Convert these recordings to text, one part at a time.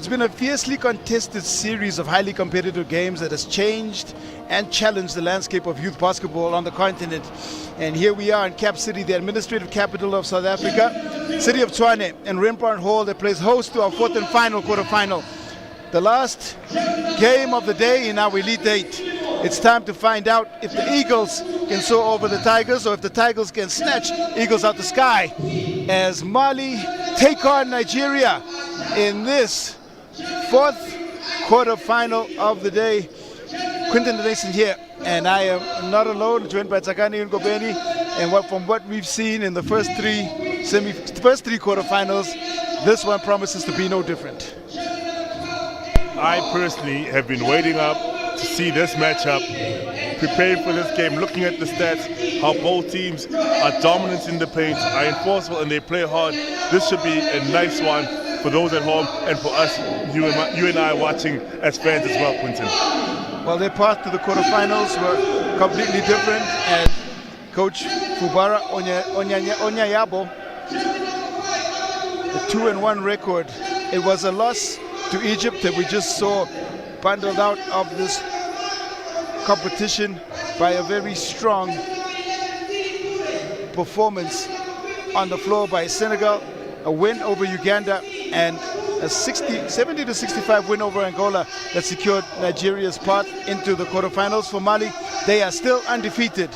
It's been a fiercely contested series of highly competitive games that has changed and challenged the landscape of youth basketball on the continent. And here we are in Cap City, the administrative capital of South Africa, city of Tshwane, and Rembrandt Hall that plays host to our fourth and final quarterfinal. The last game of the day in our Elite Eight. It's time to find out if the Eagles can soar over the Tigers or if the Tigers can snatch Eagles out the sky as Mali take on Nigeria in this fourth quarterfinal of the day. Quinton Mason here, and I am not alone, joined by Tsakani Ngobeni. And from what we've seen in the first three quarterfinals, this one promises to be no different. I personally have been waiting up to see this matchup, preparing for this game, looking at the stats, how both teams are dominant in the paint, are enforceable, and they play hard. This should be a nice one for those at home and for us, you and I watching as fans as well, Quinton. Well, their path to the quarterfinals were completely different, and Coach Fubara Onyayabo, the 2-1 record, it was a loss to Egypt that we just saw bundled out of this competition by a very strong performance on the floor by Senegal, a win over Uganda, and a 70-65 win over Angola that secured Nigeria's path into the quarterfinals. For Mali, they are still undefeated.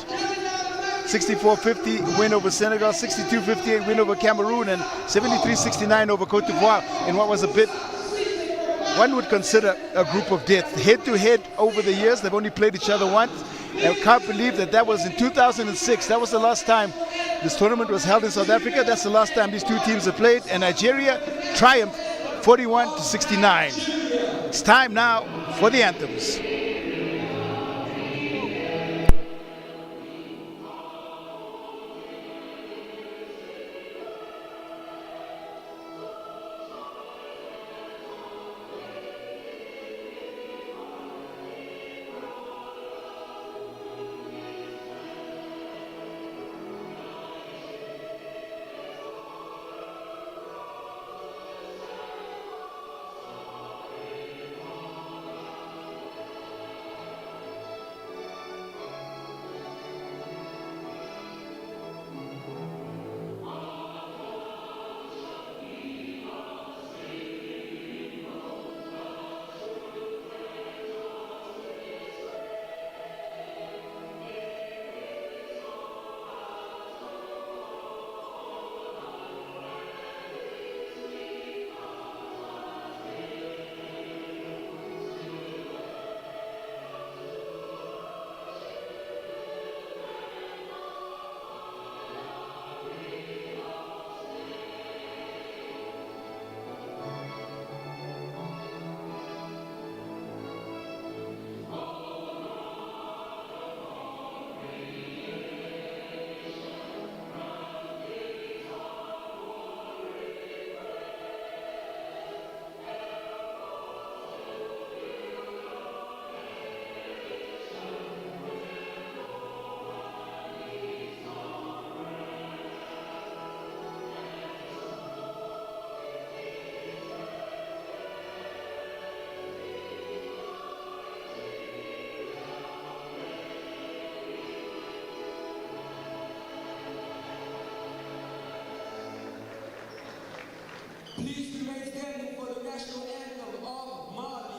64-50 win over Senegal, 62-58 win over Cameroon, and 73-69 over Cote d'Ivoire in what was a bit one would consider a group of death. Head-to-head over the years, they've only played each other once. I can't believe that was in 2006. That was the last time this tournament was held in South Africa. That's the last time these two teams have played, and Nigeria triumphed 41-69. It's time now for the anthems. Please remain standing for the national anthem of Mali.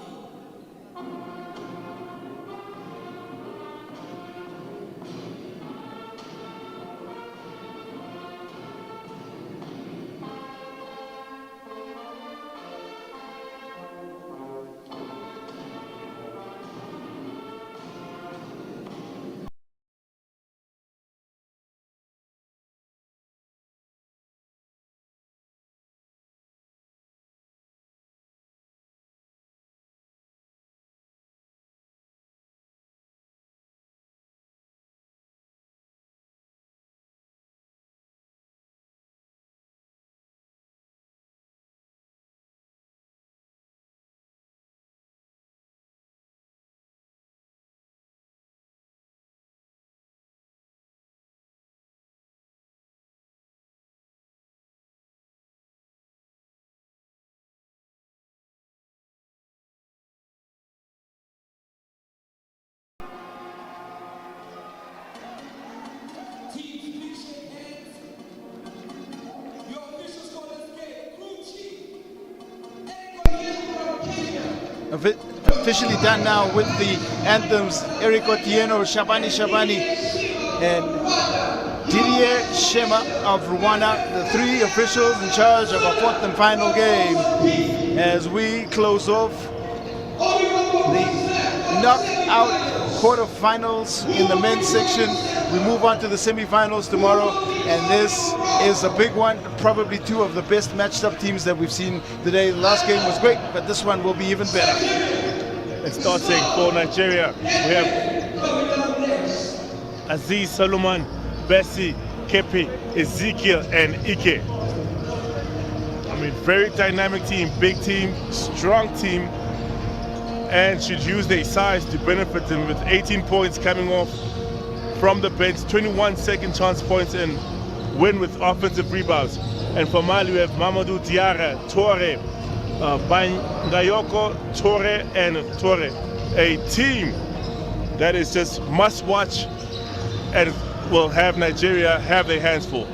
officially done now with the anthems. Eric Otieno, Shabani, and Didier Shema of Rwanda, the three officials in charge of our fourth and final game, as we close off the knockout quarterfinals in the men's section. We move on to the semifinals tomorrow, and this is a big one. Probably two of the best matched up teams that we've seen today. The last game was great, but this one will be even better. And starting for Nigeria, we have Aziz Solomon, Bessie, Kepi, Ezekiel, and Ike. I mean, very dynamic team, big team, strong team, and should use their size to benefit them with 18 points coming off from the bench, 21 second chance points, and win with offensive rebounds. And for Mali, we have Mamadou Diarra, Torre, Bangayoko, Torre, and Torre. A team that is just must watch and will have Nigeria have their hands full.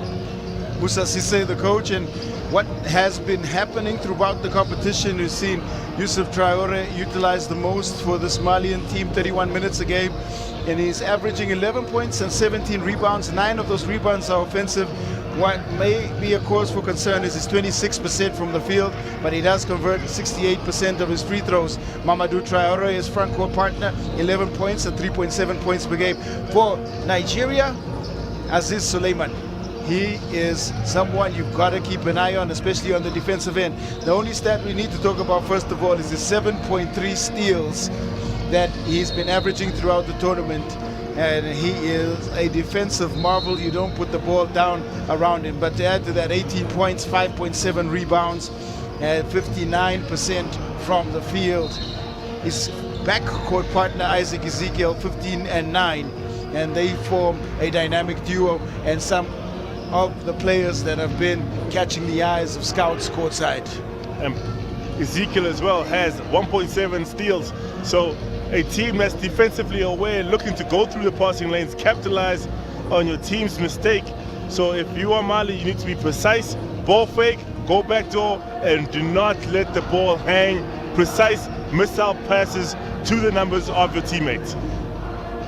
Musa Sisse, the coach, and what has been happening throughout the competition, we've seen Yusuf Traore utilized the most for this Malian team, 31 minutes a game, and he's averaging 11 points and 17 rebounds. 9 of those rebounds are offensive. What may be a cause for concern is his 26% from the field, but he does convert 68% of his free throws. Mamadou Traore, his front court partner, 11 points and 3.7 points per game. For Nigeria, Aziz Suleiman. He is someone you've got to keep an eye on, especially on the defensive end. The only stat we need to talk about, first of all, is the 7.3 steals that he's been averaging throughout the tournament. And he is a defensive marvel. You don't put the ball down around him. But to add to that, 18 points, 5.7 rebounds, and 59% from the field. His backcourt partner, Isaac Ezekiel, 15 and 9. And they form a dynamic duo, and some of the players that have been catching the eyes of scouts courtside. And Ezekiel as well has 1.7 steals. So a team that's defensively aware, looking to go through the passing lanes, capitalize on your team's mistake. So if you are Mali, you need to be precise, ball fake, go back door, and do not let the ball hang. Precise missile passes to the numbers of your teammates.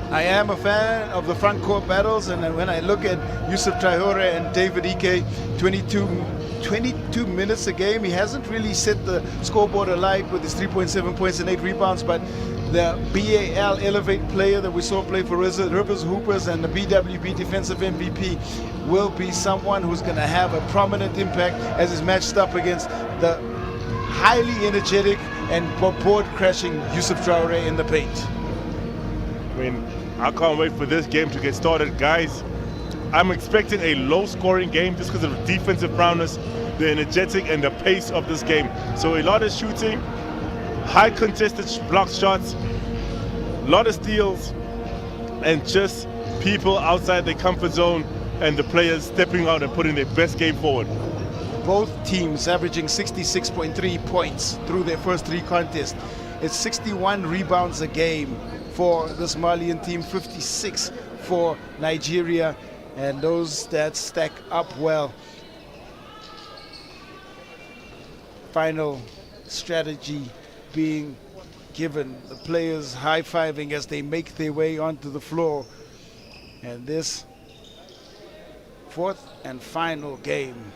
I am a fan of the front court battles, and when I look at Yusuf Traore and David Ike, 22 minutes a game, he hasn't really set the scoreboard alight with his 3.7 points and 8 rebounds, but the BAL Elevate player that we saw play for Rivers Hoopers and the BWB Defensive MVP will be someone who's going to have a prominent impact as is matched up against the highly energetic and board-crashing Yusuf Traore in the paint. I mean, I can't wait for this game to get started, guys. I'm expecting a low-scoring game just because of the defensive prowess, the energetic, and the pace of this game. So a lot of shooting, high contested block shots, a lot of steals, and just people outside their comfort zone and the players stepping out and putting their best game forward. Both teams averaging 66.3 points through their first 3 contests. It's 61 rebounds a game for this Malian team, 56 for Nigeria, and those stats stack up well. Final strategy being given, the players high-fiving as they make their way onto the floor, and this fourth and final game,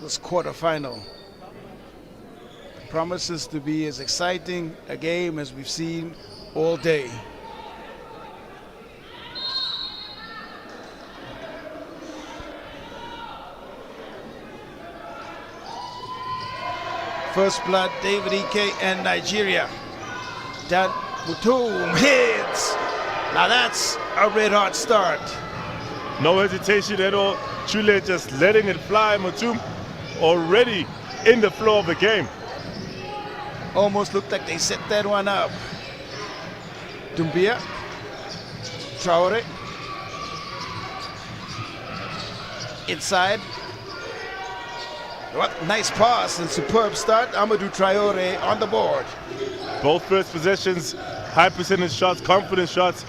this quarterfinal, promises to be as exciting a game as we've seen all day. First blood, David Ike and Nigeria. Dan Mutum hits. Now that's a red hot start. No hesitation at all. Chule just letting it fly. Mutum already in the flow of the game. Almost looked like they set that one up. Dumbia, Traore, inside. What nice pass and superb start. Amadou Traore on the board. Both first possessions, high percentage shots, confident shots.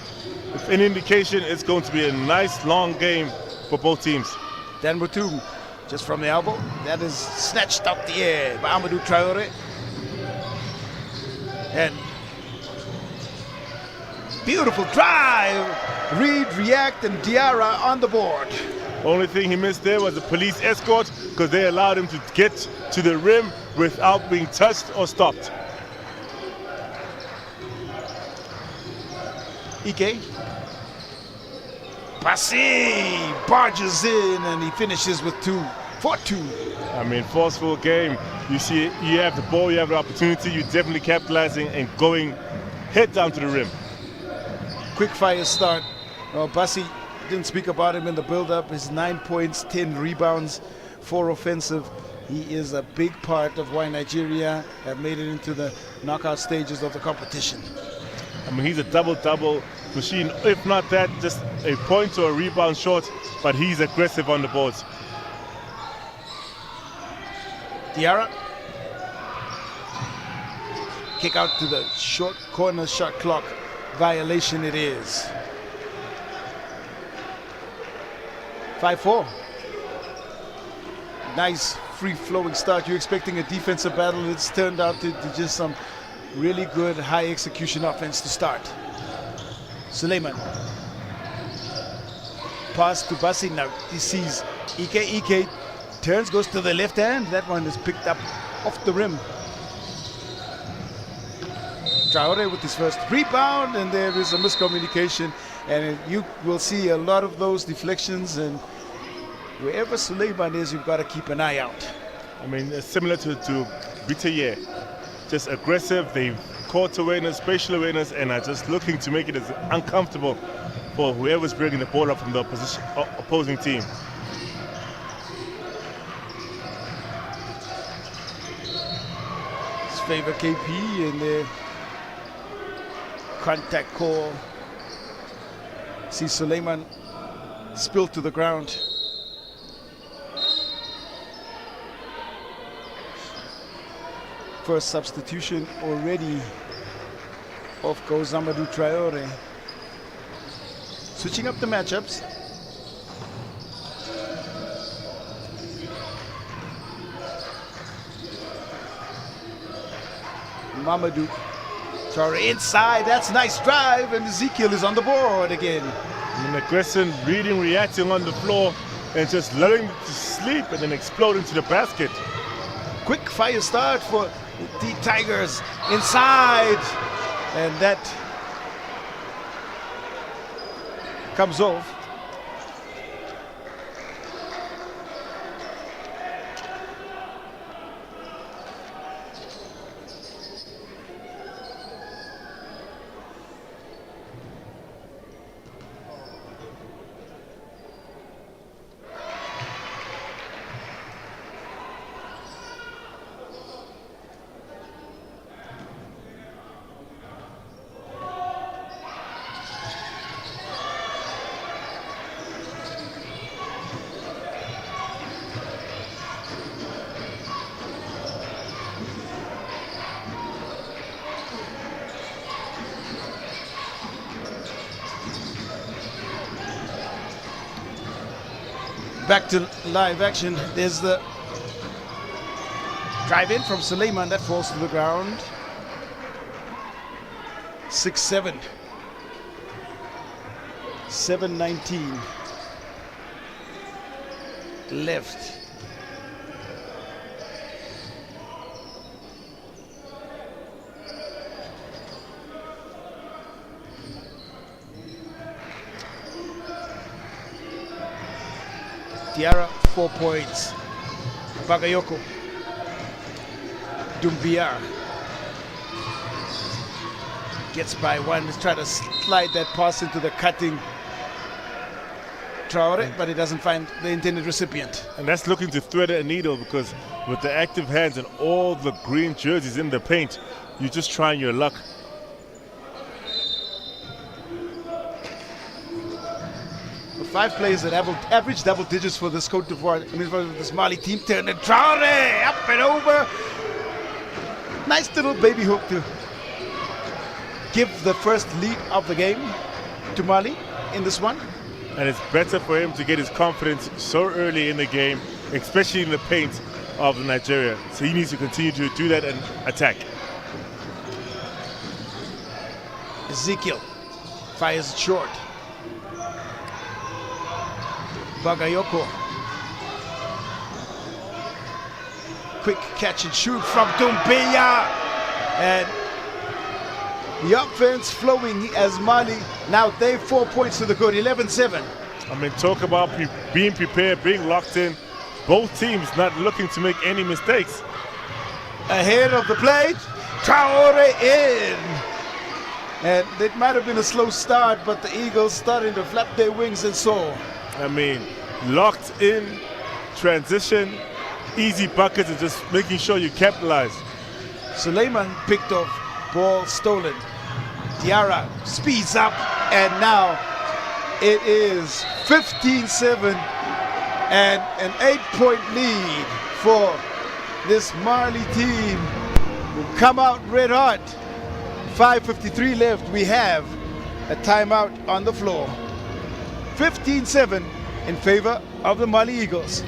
If any indication, it's going to be a nice long game for both teams. Dan Mutum, just from the elbow. That is snatched up the air by Amadou Traore. And beautiful drive. Reed, React, and Diarra on the board. Only thing he missed there was a police escort because they allowed him to get to the rim without being touched or stopped. Ike. Bassi barges in and he finishes with 2 for 2. I mean, forceful game. You see, you have the ball, you have the opportunity, you're definitely capitalizing and going head down to the rim. Quick fire start. Bassi didn't speak about him in the build-up. His 9 points, 10 rebounds, 4 offensive. He is a big part of why Nigeria have made it into the knockout stages of the competition. I mean, he's a double-double machine. If not that, just a point or a rebound short, but he's aggressive on the boards. Diarra. Kick out to the short corner shot clock. Violation it is. 5-4. Nice free-flowing start. You're expecting a defensive battle. It's turned out to just some really good high execution offense to start. Suleiman. Pass to Bassi. Now he sees Ike. Ike turns, goes to the left hand. That one is picked up off the rim. Traore with his first rebound, and there is a miscommunication, and you will see a lot of those deflections, and wherever Suleiman is, you've got to keep an eye out. I mean, it's similar to Bitaye. Just aggressive, they've court awareness, spatial awareness, and are just looking to make it as uncomfortable for whoever's bringing the ball up from the opposing team. It's favor KP and the contact call. See Suleiman spilled to the ground. First substitution already. Off goes Amadou Traore. Switching up the matchups. Mamadou Traore inside. That's a nice drive, and Ezekiel is on the board again. An aggressive reading, reacting on the floor, and just letting it to sleep and then exploding to the basket. Quick fire start for the Tigers inside, and that comes off. Back to live action. There's the drive in from Suleiman that falls to the ground. 6-7. 7:19 left. Diarra, 4 points. Bagayoko. Doumbia gets by one. Let's try to slide that pass into the cutting Traore, but he doesn't find the intended recipient. And that's looking to thread a needle, because with the active hands and all the green jerseys in the paint, you're just trying your luck. Five players that average double digits for this Cote d'Ivoire, for this Mali team. Turn and Traore up and over. Nice little baby hook to give the first lead of the game to Mali in this one. And it's better for him to get his confidence so early in the game, especially in the paint of Nigeria. So he needs to continue to do that and attack. Ezekiel fires it short. Bagayoko. Quick catch and shoot from Doumbia. And the offense flowing as Mali now they 4 points to the good, 11-7. I mean, talk about being prepared, being locked in. Both teams not looking to make any mistakes. Ahead of the plate, Traore in. And it might have been a slow start, but the Eagles starting to flap their wings and soar. I mean, locked in, transition, easy buckets, and just making sure you capitalize. Suleiman picked off, ball stolen. Diarra speeds up, and now it is 15-7 and an 8-point lead for this Mali team who come out red hot. 5:53 left. We have a timeout on the floor. 15-7 in favor of the Mali Eagles.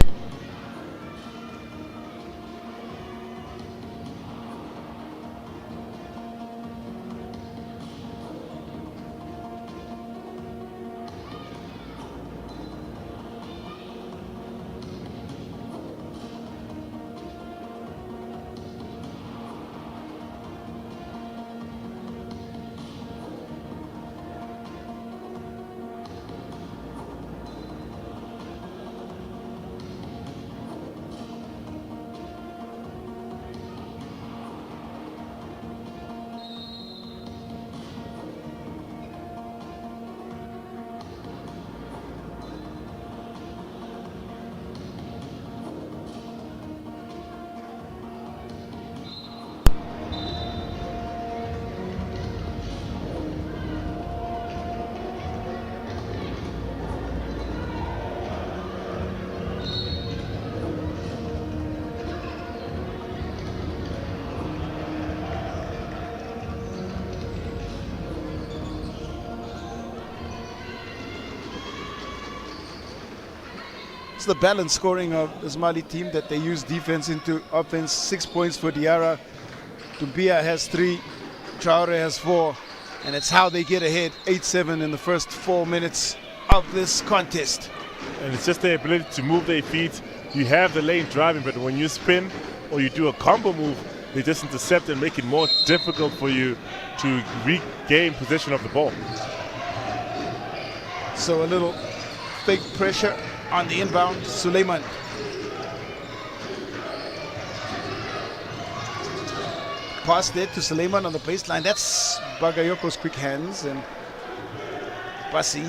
It's the balanced scoring of this Mali team that they use defense into offense. 6 points for Diarra. Doumbia has 3. Traore has 4. And it's how they get ahead 8-7 in the first 4 minutes of this contest. And it's just their ability to move their feet. You have the lane driving, but when you spin or you do a combo move, they just intercept and make it more difficult for you to regain possession of the ball. So a little fake pressure on the inbound. Suleiman. Pass there to Suleiman on the baseline. That's Bagayoko's quick hands and Bassi.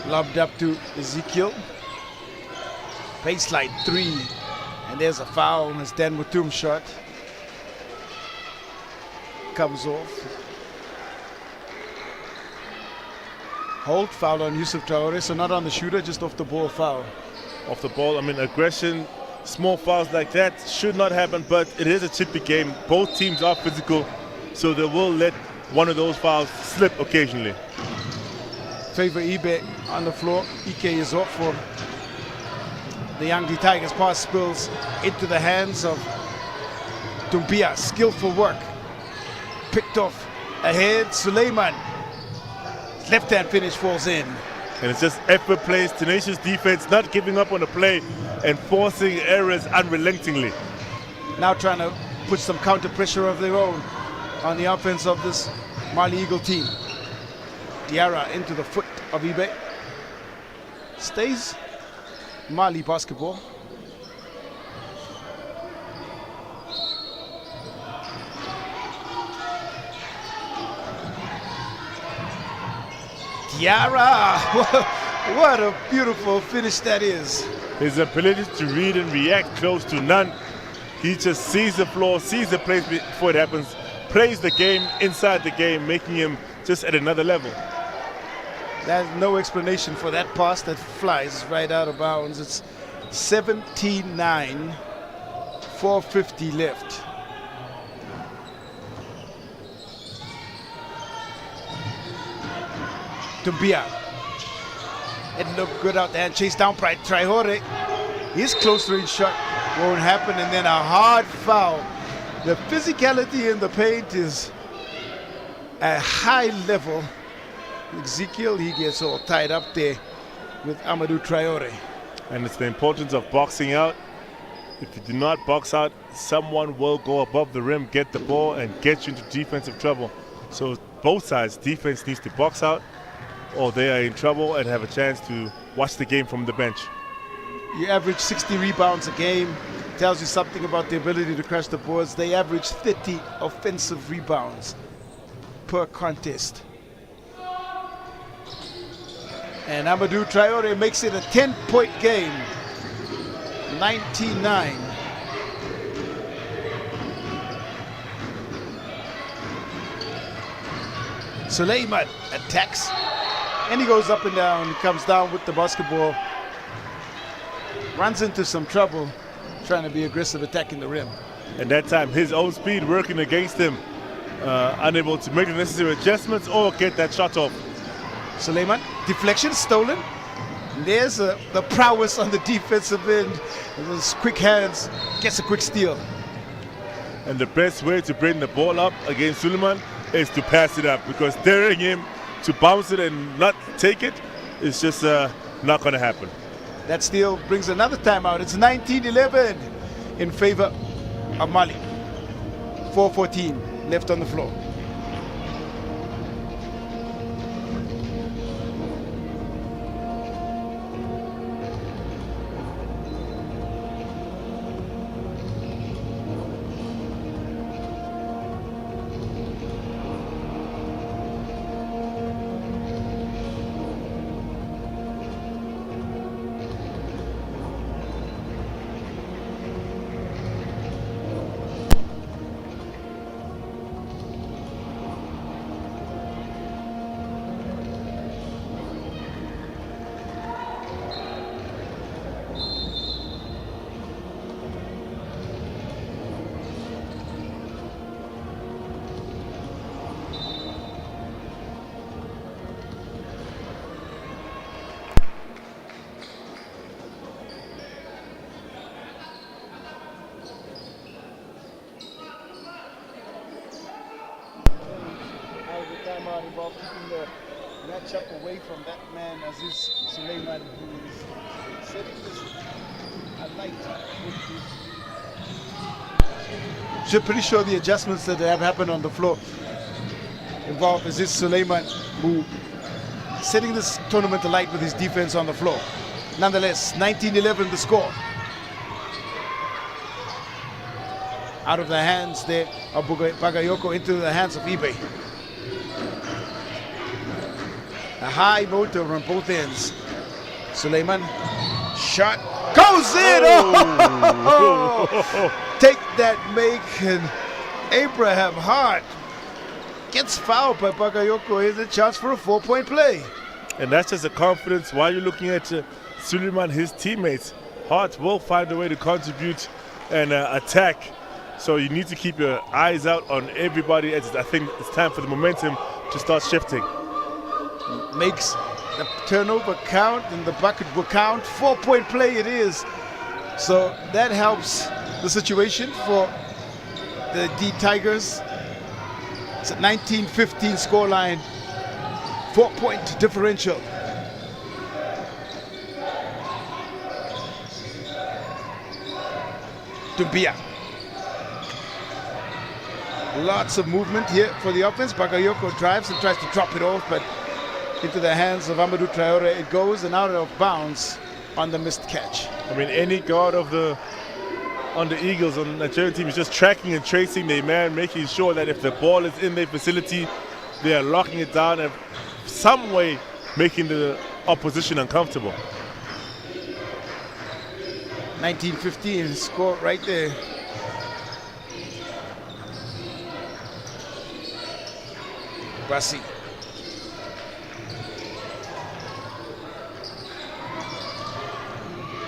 Lobbed up to Ezekiel. Baseline 3. And there's a foul as Dan Mutum's shot comes off. Hold, foul on Yusuf Traore, so not on the shooter, just off the ball foul. Off the ball, I mean, aggression, small fouls like that should not happen, but it is a chippy game. Both teams are physical, so they will let one of those fouls slip occasionally. Favor Ibe on the floor. Ike is off for the Young Tigers. Pass spills into the hands of Doumbia. Skillful work. Picked off ahead. Suleiman. Left hand finish falls in. And it's just effort plays, tenacious defense, not giving up on the play and forcing errors unrelentingly. Now trying to put some counter pressure of their own on the offense of this Mali Eagle team. Diarra into the foot of Ibe. Stays Mali basketball. Diarra, what a beautiful finish that is. His ability to read and react close to none. He just sees the floor, sees the place before it happens, plays the game inside the game, making him just at another level. There's no explanation for that pass that flies right out of bounds. It's 17-9, 4:50 left. Doumbia It looked good out there and chased down by Traore. His close range shot won't happen, and then a hard foul. The physicality in the paint is a high level. Ezekiel, he gets all tied up there with Amadou Traore. And it's the importance of boxing out. If you do not box out, someone will go above the rim, get the ball, and get you into defensive trouble. So both sides, defense needs to box out, or they are in trouble and have a chance to watch the game from the bench. You average 60 rebounds a game. Tells you something about the ability to crash the boards. They average 30 offensive rebounds per contest. And Amadou Traore makes it a 10-point game. 99. Suleiman attacks, and he goes up and down, comes down with the basketball, runs into some trouble, trying to be aggressive, attacking the rim. And that time, his own speed working against him, unable to make the necessary adjustments or get that shot off. Suleiman, deflection, stolen. And there's the prowess on the defensive end. Those quick hands, gets a quick steal. And the best way to bring the ball up against Suleiman is to pass it up, because daring him to bounce it and not take it is just not going to happen. That steal brings another timeout. It's 19-11 in favor of Mali. 4:14 left on the floor. Timeout involved keeping the matchup away from that man, Aziz Suleiman, who is setting this alight with the. Pretty sure the adjustments that have happened on the floor involve Aziz Suleiman, who is setting this tournament alight with his defense on the floor. Nonetheless, 19-11 the score. Out of the hands there of Bagayoko into the hands of eBay. A high motor on both ends. Suleiman, shot, goes in! Oh! Take that make, and Abraham Hart gets fouled by Bagayoko. Here's a chance for a 4-point play. And that's just a confidence. While you're looking at Suleiman, his teammates, Hart will find a way to contribute and attack. So you need to keep your eyes out on everybody. I think it's time for the momentum to start shifting. Makes the turnover count, and the bucket will count. 4-point play it is. So that helps the situation for the D Tigers. It's a 19-15 scoreline, 4-point differential. Dumbia. Lots of movement here for the offense. Bagayoko drives and tries to drop it off, but into the hands of Amadou Traore it goes, and out of bounds on the missed catch. I mean, any guard on the Eagles on the Nigerian team is just tracking and tracing their man, making sure that if the ball is in their facility, they are locking it down and some way making the opposition uncomfortable. 19-15 score right there. Bassi.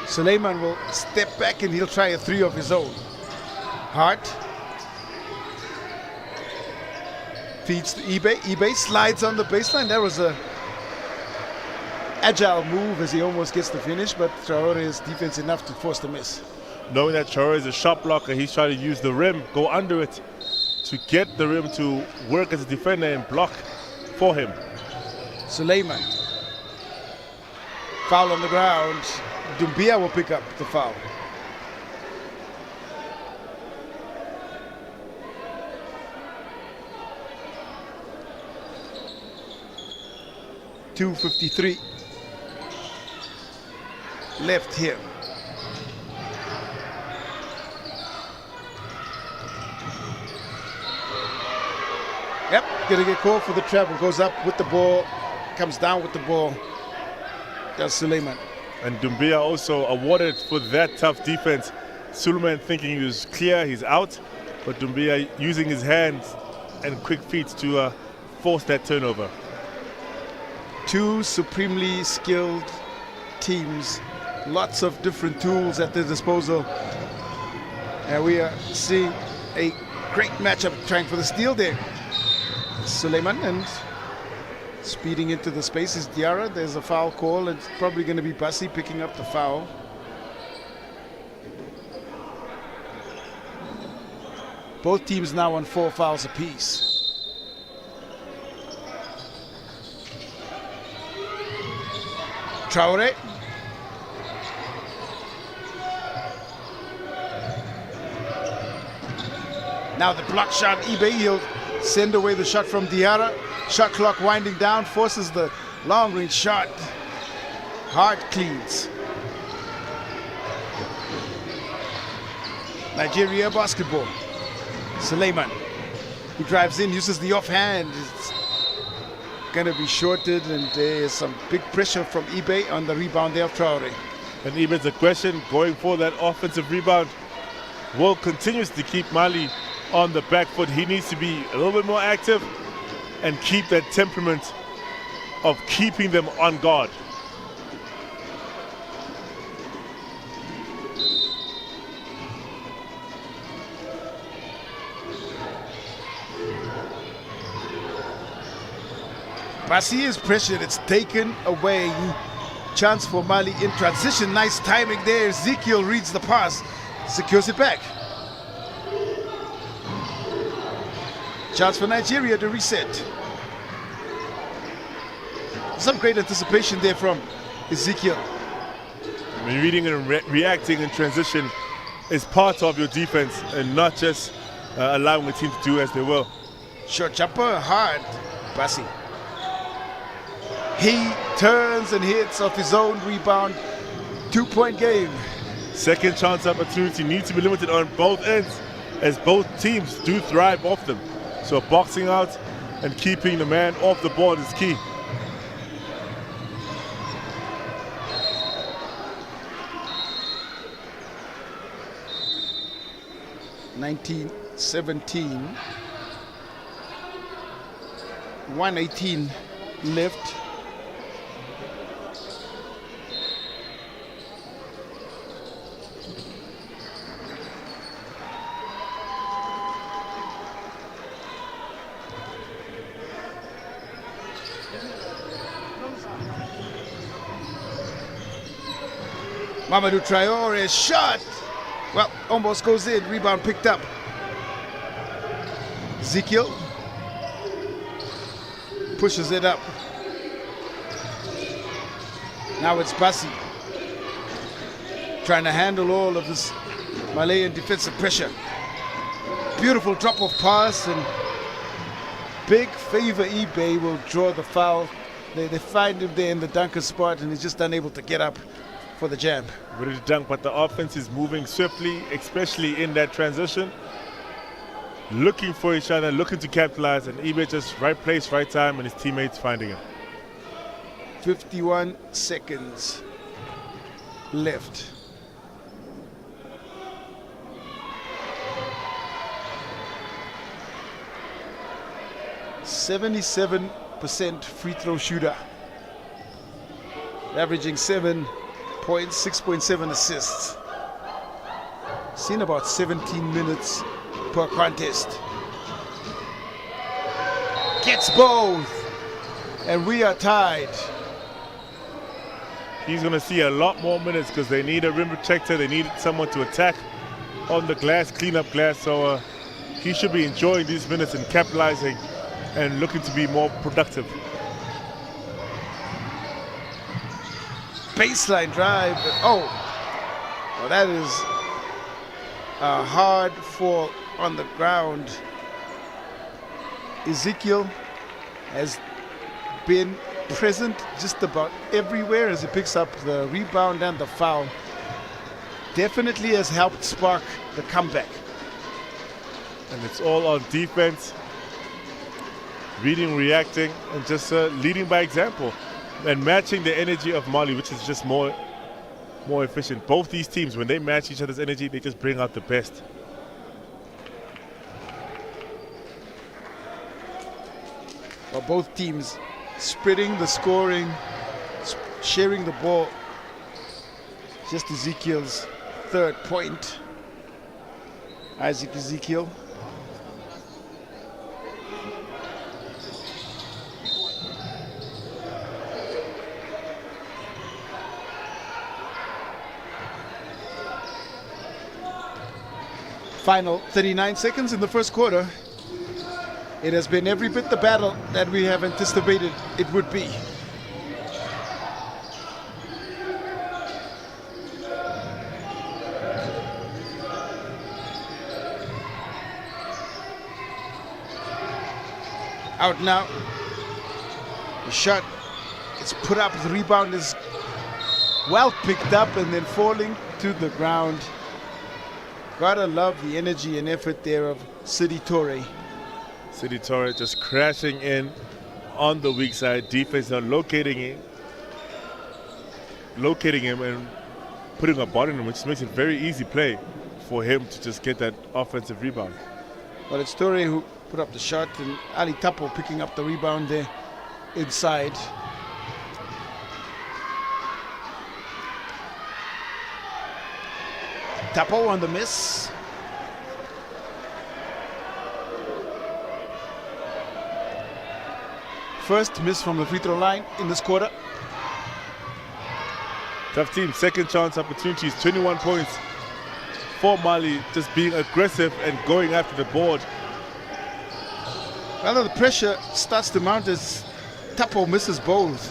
Suleiman will step back and he'll try a three of his own. Hart feeds to eBay. eBay slides on the baseline. That was a agile move as he almost gets the finish, but Traore's defense enough to force the miss. Knowing that Traore is a shot blocker, he's trying to use the rim, go under it to get the rim to work as a defender and block for him. Suleiman. Foul on the ground. Doumbia will pick up the foul. .253 left here. Yep, gonna get called for the travel. Goes up with the ball, comes down with the ball. That's Suleiman. And Doumbia also awarded for that tough defense. Suleiman thinking he was clear, he's out, but Doumbia using his hands and quick feet to force that turnover. Two supremely skilled teams, lots of different tools at their disposal. And we are seeing a great matchup trying for the steal there. Suleiman and speeding into the space is Diarra. There's a foul call. It's probably going to be Bassi picking up the foul. Both teams now on 4 fouls apiece. Traore. Now the block shot, eBay, he'll send away the shot from Diarra. Shot clock winding down, forces the long range shot. Hard cleans. Nigeria basketball. Suleiman, who drives in, uses the offhand. It's going to be shorted, and there's some big pressure from eBay on the rebound there of Traore. And eBay's aggression going for that offensive rebound will continues to keep Mali on the back foot. He needs to be a little bit more active and keep that temperament of keeping them on guard. Bassi is pressured, it's taken away. Chance for Mali in transition, nice timing there. Ezekiel reads the pass, secures it back. Chance for Nigeria to reset. Some great anticipation there from Ezekiel. I mean, reading and reacting in transition is part of your defense and not just allowing the team to do as they will. Short jumper, hard, Bassi. He turns and hits off his own rebound. 2-point game. Second chance opportunity needs to be limited on both ends, as both teams do thrive off them. So boxing out and keeping the man off the board is key. (19-17). 1:18 left. Mamadou Traore shot. Well, almost goes in. Rebound picked up. Ezekiel pushes it up. Now it's Bassi trying to handle all of this Malayan defensive pressure. Beautiful drop-off pass, and big favor eBay will draw the foul. They find him there in the dunker spot, and he's just unable to get up for the jam. Ready to dunk, but the offense is moving swiftly, especially in that transition. Looking for each other, looking to capitalize, and eBay just right place, right time, and his teammates finding him. 51 seconds left. .77% free throw shooter, averaging 7 points, 6.7 assists. Seen about 17 minutes per contest. Gets both, and we are tied. he's going to see a lot more minutes because they need a rim protector. They need someone to attack on the glass, clean up glass. So he should be enjoying these minutes and capitalizing and looking to be more productive. Baseline drive. Oh, well, that is a hard fall on the ground. Ezekiel has been present just about everywhere as he picks up the rebound and the foul. Definitely has helped spark the comeback. And it's all on defense, reading, reacting, and just leading by example and matching the energy of Mali, which is just more efficient. Both these teams, when they match each other's energy, they just bring out the best. Well, both teams spreading the scoring, sharing the ball. Just Ezekiel's third point. Isaac Ezekiel. Final 39 seconds in the first quarter. It has been every bit the battle that we have anticipated it would be. Out now. The shot is put up. The rebound is well picked up and then falling to the ground. Gotta love the energy and effort there of Sidi Toure. Sidi Toure just crashing in on the weak side. Defense now locating him and putting a body on him, which makes it very easy play for him to just get that offensive rebound. Well, it's Toure who put up the shot and Ali Tapo picking up the rebound there inside. Tapo on the miss. First miss from the free throw line in this quarter. Tough team, second chance opportunities, 21 points for Mali, just being aggressive and going after the board. Well, the pressure starts to mount as Tapo misses both.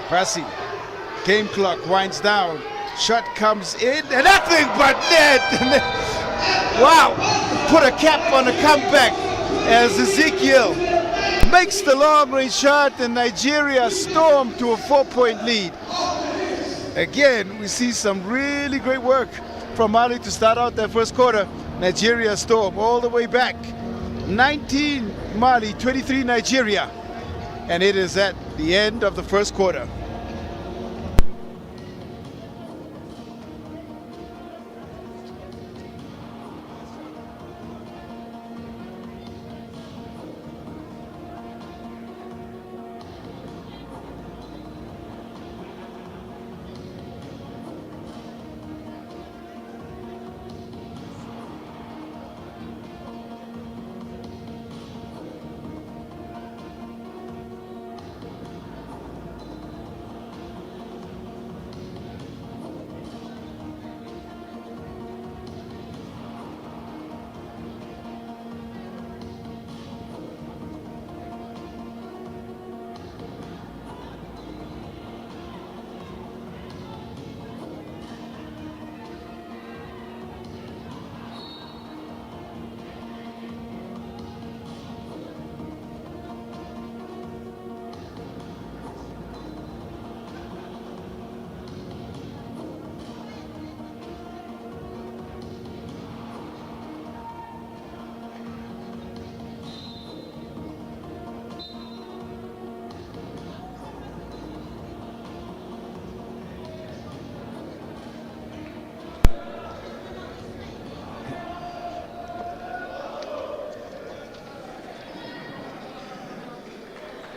Passing. Game clock winds down. Shot comes in and nothing but net. Wow. Put a cap on a comeback as Ezekiel makes the long-range shot and Nigeria storm to a 4-point lead. Again, we see some really great work from Mali to start out that first quarter. Nigeria storm all the way back. 19 Mali, 23 Nigeria. And it is at the end of the first quarter.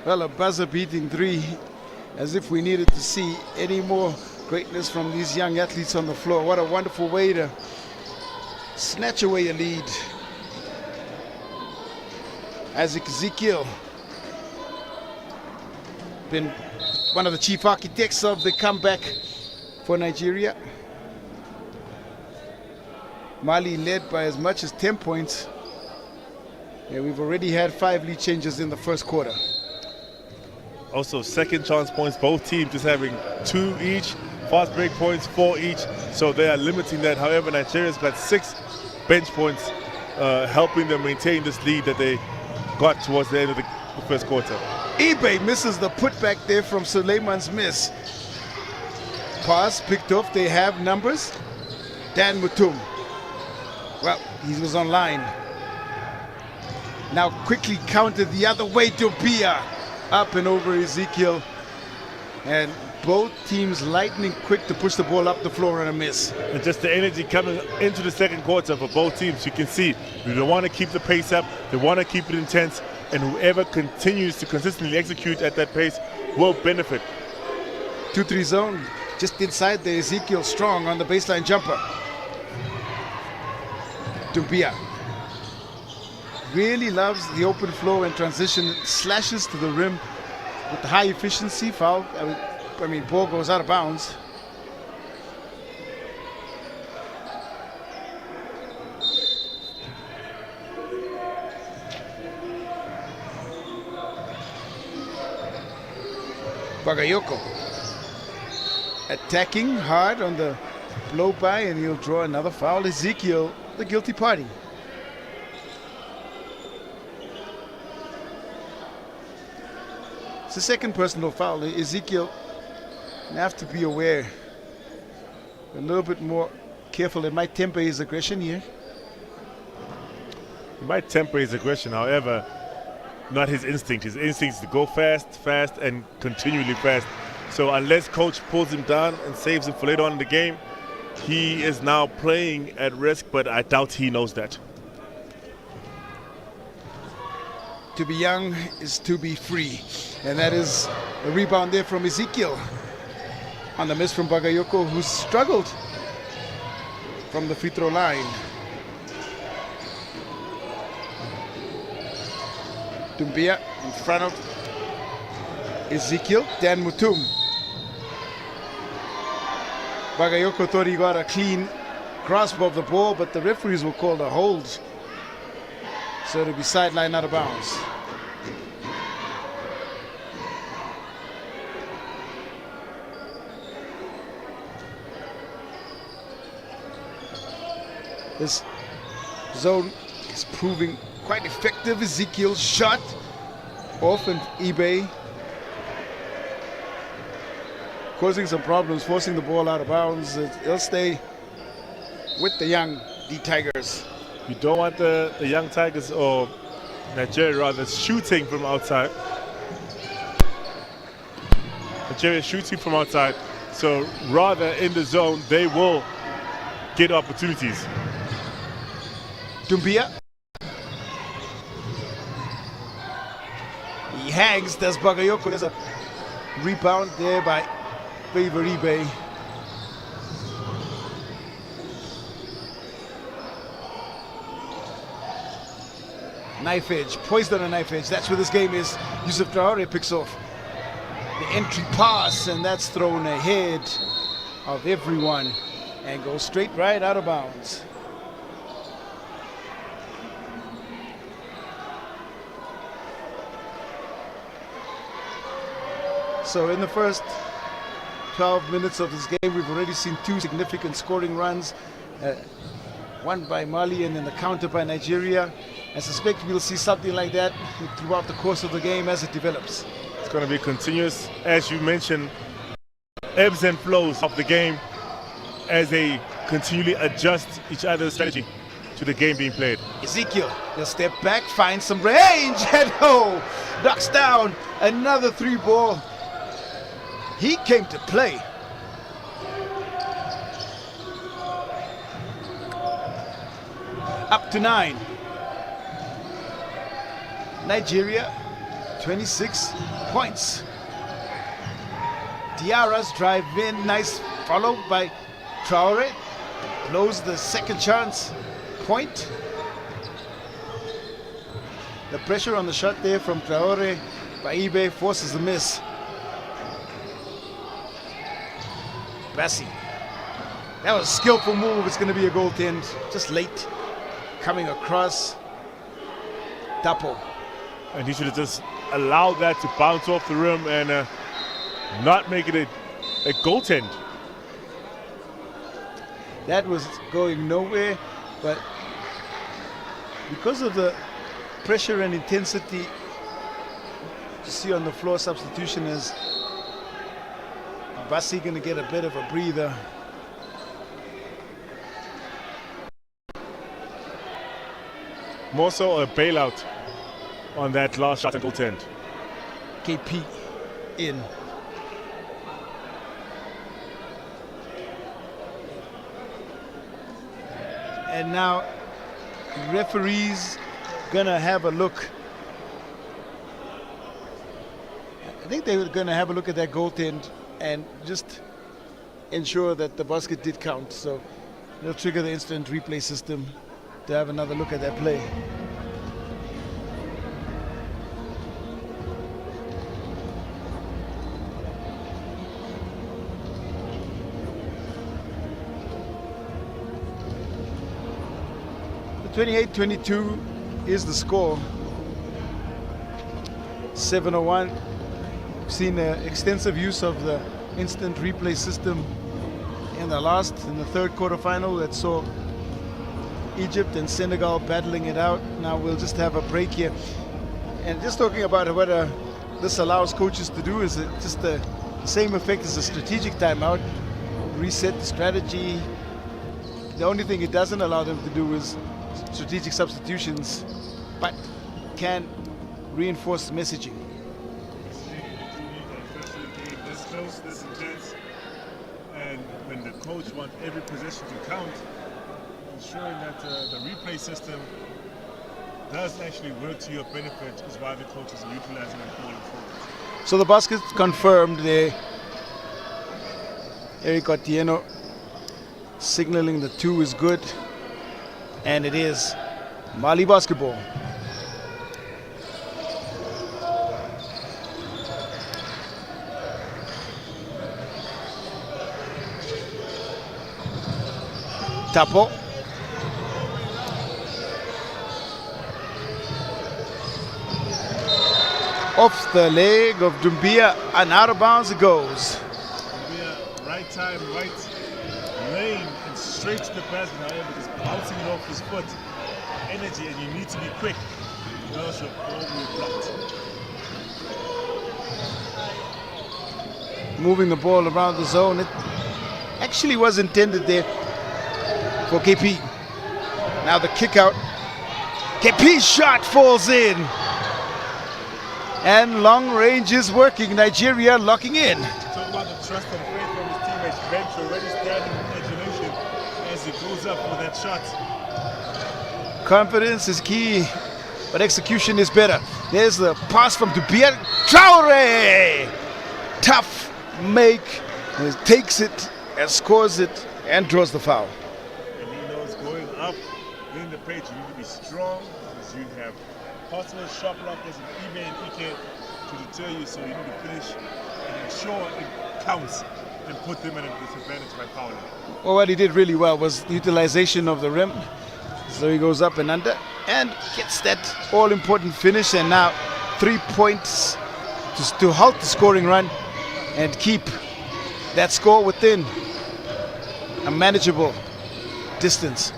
Well, a buzzer-beating three, as if we needed to see any more greatness from these young athletes on the floor. What a wonderful way to snatch away a lead. Isaac Ezekiel been one of the chief architects of the comeback for Nigeria. Mali led by as much as 10 points. Yeah, we've already had 5 lead changes in the first quarter. Also, second chance points, both teams just having 2 each. Fast break points, 4 each. So they are limiting that. However, Nigeria's got 6 bench points, helping them maintain this lead that they got towards the end of the first quarter. eBay misses the putback there from Suleiman's miss. Pass picked off. They have numbers. Dan Mutum. Well, he was online. Now quickly counted the other way to Bia. Up and over Ezekiel. And both teams lightning quick to push the ball up the floor and a miss. And just the energy coming into the second quarter for both teams. You can see they want to keep the pace up. They want to keep it intense. And whoever continues to consistently execute at that pace will benefit. 2-3 zone just inside the Ezekiel strong on the baseline jumper. Dumbia really loves the open flow and transition, slashes to the rim with the high efficiency. Foul. I mean, ball goes out of bounds. Bagayoko attacking hard on the blow by, and he'll draw another foul. Ezekiel, the guilty party. It's the second personal foul. Ezekiel have to be aware, a little bit more careful. It might temper his aggression here. It might temper his aggression, however, not his instinct. His instinct is to go fast, and continually fast. So unless coach pulls him down and saves him for later on in the game, he is now playing at risk, but I doubt he knows that. To be young is to be free. And that is a rebound there from Ezekiel on the miss from Bagayoko, who struggled from the free throw line. Dumbia in front of Ezekiel. Dan Mutum. Bagayoko thought he got a clean grasp of the ball, but the referees will call a hold. So it'll be sideline out of bounds. This zone is proving quite effective. Ezekiel's shot off, and eBay causing some problems, forcing the ball out of bounds. He'll stay with the young D-Tigers. You don't want the young Tigers, or Nigeria rather, shooting from outside. Nigeria shooting from outside, so rather in the zone they will get opportunities. Dumbia. He hangs, does Bagayoko. There's a rebound there by Favor eBay. Knife edge, poised on a knife edge. That's where this game is. Yusuf Traore picks off the entry pass, and that's thrown ahead of everyone and goes straight right out of bounds. So in the first 12 minutes of this game, we've already seen 2 significant scoring runs, one by Mali and then the counter by Nigeria. I suspect we'll see something like that throughout the course of the game as it develops. It's going to be continuous, as you mentioned, ebbs and flows of the game as they continually adjust each other's strategy to the game being played. Ezekiel, he'll step back, find some range, and knocks down another 3 ball. He came to play. Up to 9. Nigeria, 26 points. Diarra's drive in, nice follow by Traore. Blows the second chance point. The pressure on the shot there from Traore by eBay forces the miss. Bassi. That was a skillful move. It's going to be a goaltend. Just late. Coming across. Tapo. And he should have just allowed that to bounce off the rim and not make it a goaltend. That was going nowhere, but because of the pressure and intensity you see on the floor, substitution is Bassi going to get a bit of a breather. More so a bailout on that last shot and goaltend. KP in. And now referees gonna have a look. I think they were gonna have a look at that goaltend and just ensure that the basket did count. So they'll trigger the instant replay system to have another look at that play. The 28-22 is the score. 7:01. We've seen extensive use of the instant replay system in the third quarterfinal that saw Egypt and Senegal battling it out. Now we'll just have a break here. And just talking about what this allows coaches to do is just the same effect as a strategic timeout. Reset the strategy. The only thing it doesn't allow them to do is strategic substitutions, but can reinforce messaging. This close, this intense, and when the coach wants every possession to count, ensuring that the replay system does actually work to your benefit is why the coaches are utilizing and calling forward. So the basket's confirmed there. Eric Otieno signaling the 2 is good, and it is Mali basketball. Tapo. Off the leg of Dumbia and out of bounds it goes. Right time, right lane, and straight to the basket. However, just bouncing it off his foot. Energy, and you need to be quick. You also always blocked. Moving the ball around the zone. It actually was intended there for KP. Now the kick out. KP's shot falls in. And long range is working. Nigeria locking in. Talk about the trust and faith from his teammates. Bench already standing in adulation as he goes up for that shot. Confidence is key, but execution is better. There's the pass from Dumbia. Traore! Tough make. He takes it and scores it and draws the foul. And he knows going up in the paint, you need to be strong because you have possible shot blockers and Ibe and Ike to deter you, so you need to finish and ensure it counts and put them at a disadvantage by fouling. Well, what he did really well was utilization of the rim. So he goes up and under and gets that all-important finish, and now 3 points to halt the scoring run and keep that score within a manageable distance.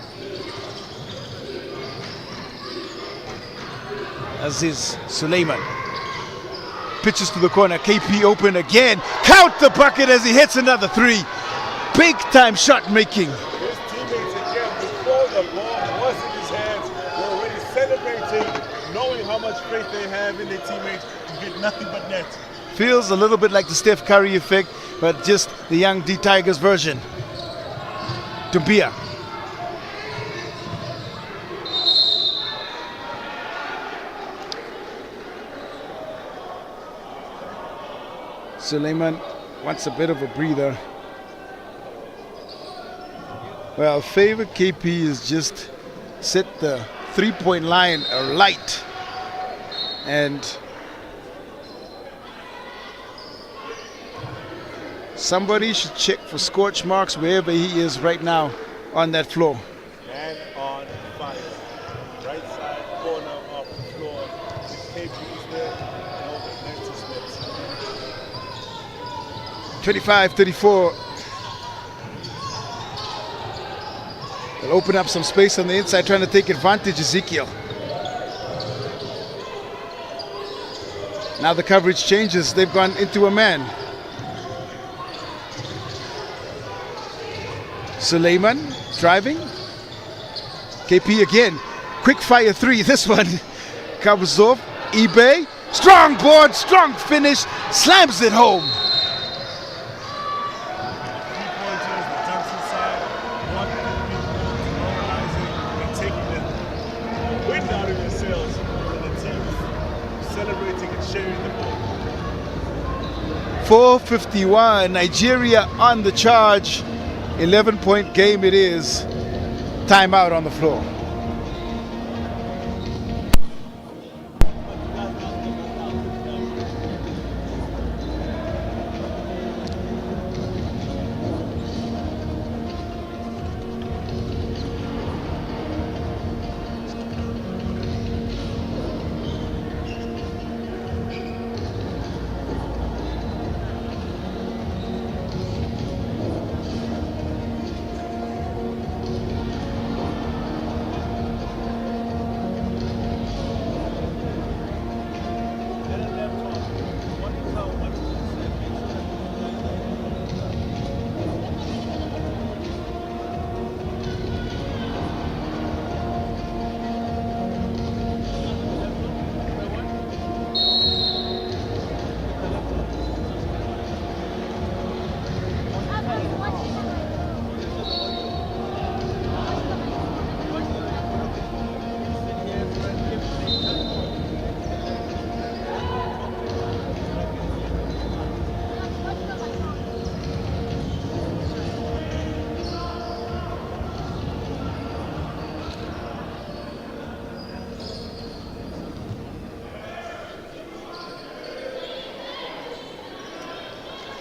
Aziz Suleiman pitches to the corner. KP open again. Count the bucket as he hits another 3. Big time shot making. His teammates again, before the ball was in his hands, were already celebrating, knowing how much faith they have in their teammates to get nothing but net. Feels a little bit like the Steph Curry effect, but just the young D Tigers version. Dumbia. Suleiman wants a bit of a breather. Well, favorite KP is just set the 3-point line alight, and Somebody should check for scorch marks wherever he is right now on that floor. Man on fire. Right side corner of the floor. KP is there. And over Memphis Smith. 25-34. They'll open up some space on the inside, trying to take advantage, Ezekiel. Now the coverage changes. They've gone into a man. Suleiman driving. KP again. Quick fire three. This one covers off. eBay. Strong board, strong finish. Slams it home. 3-pointers, the dunks inside. One and taking the wind out of your sails. And the team celebrating and sharing the ball. 4:51. Nigeria on the charge. 11-point game it is. Timeout on the floor.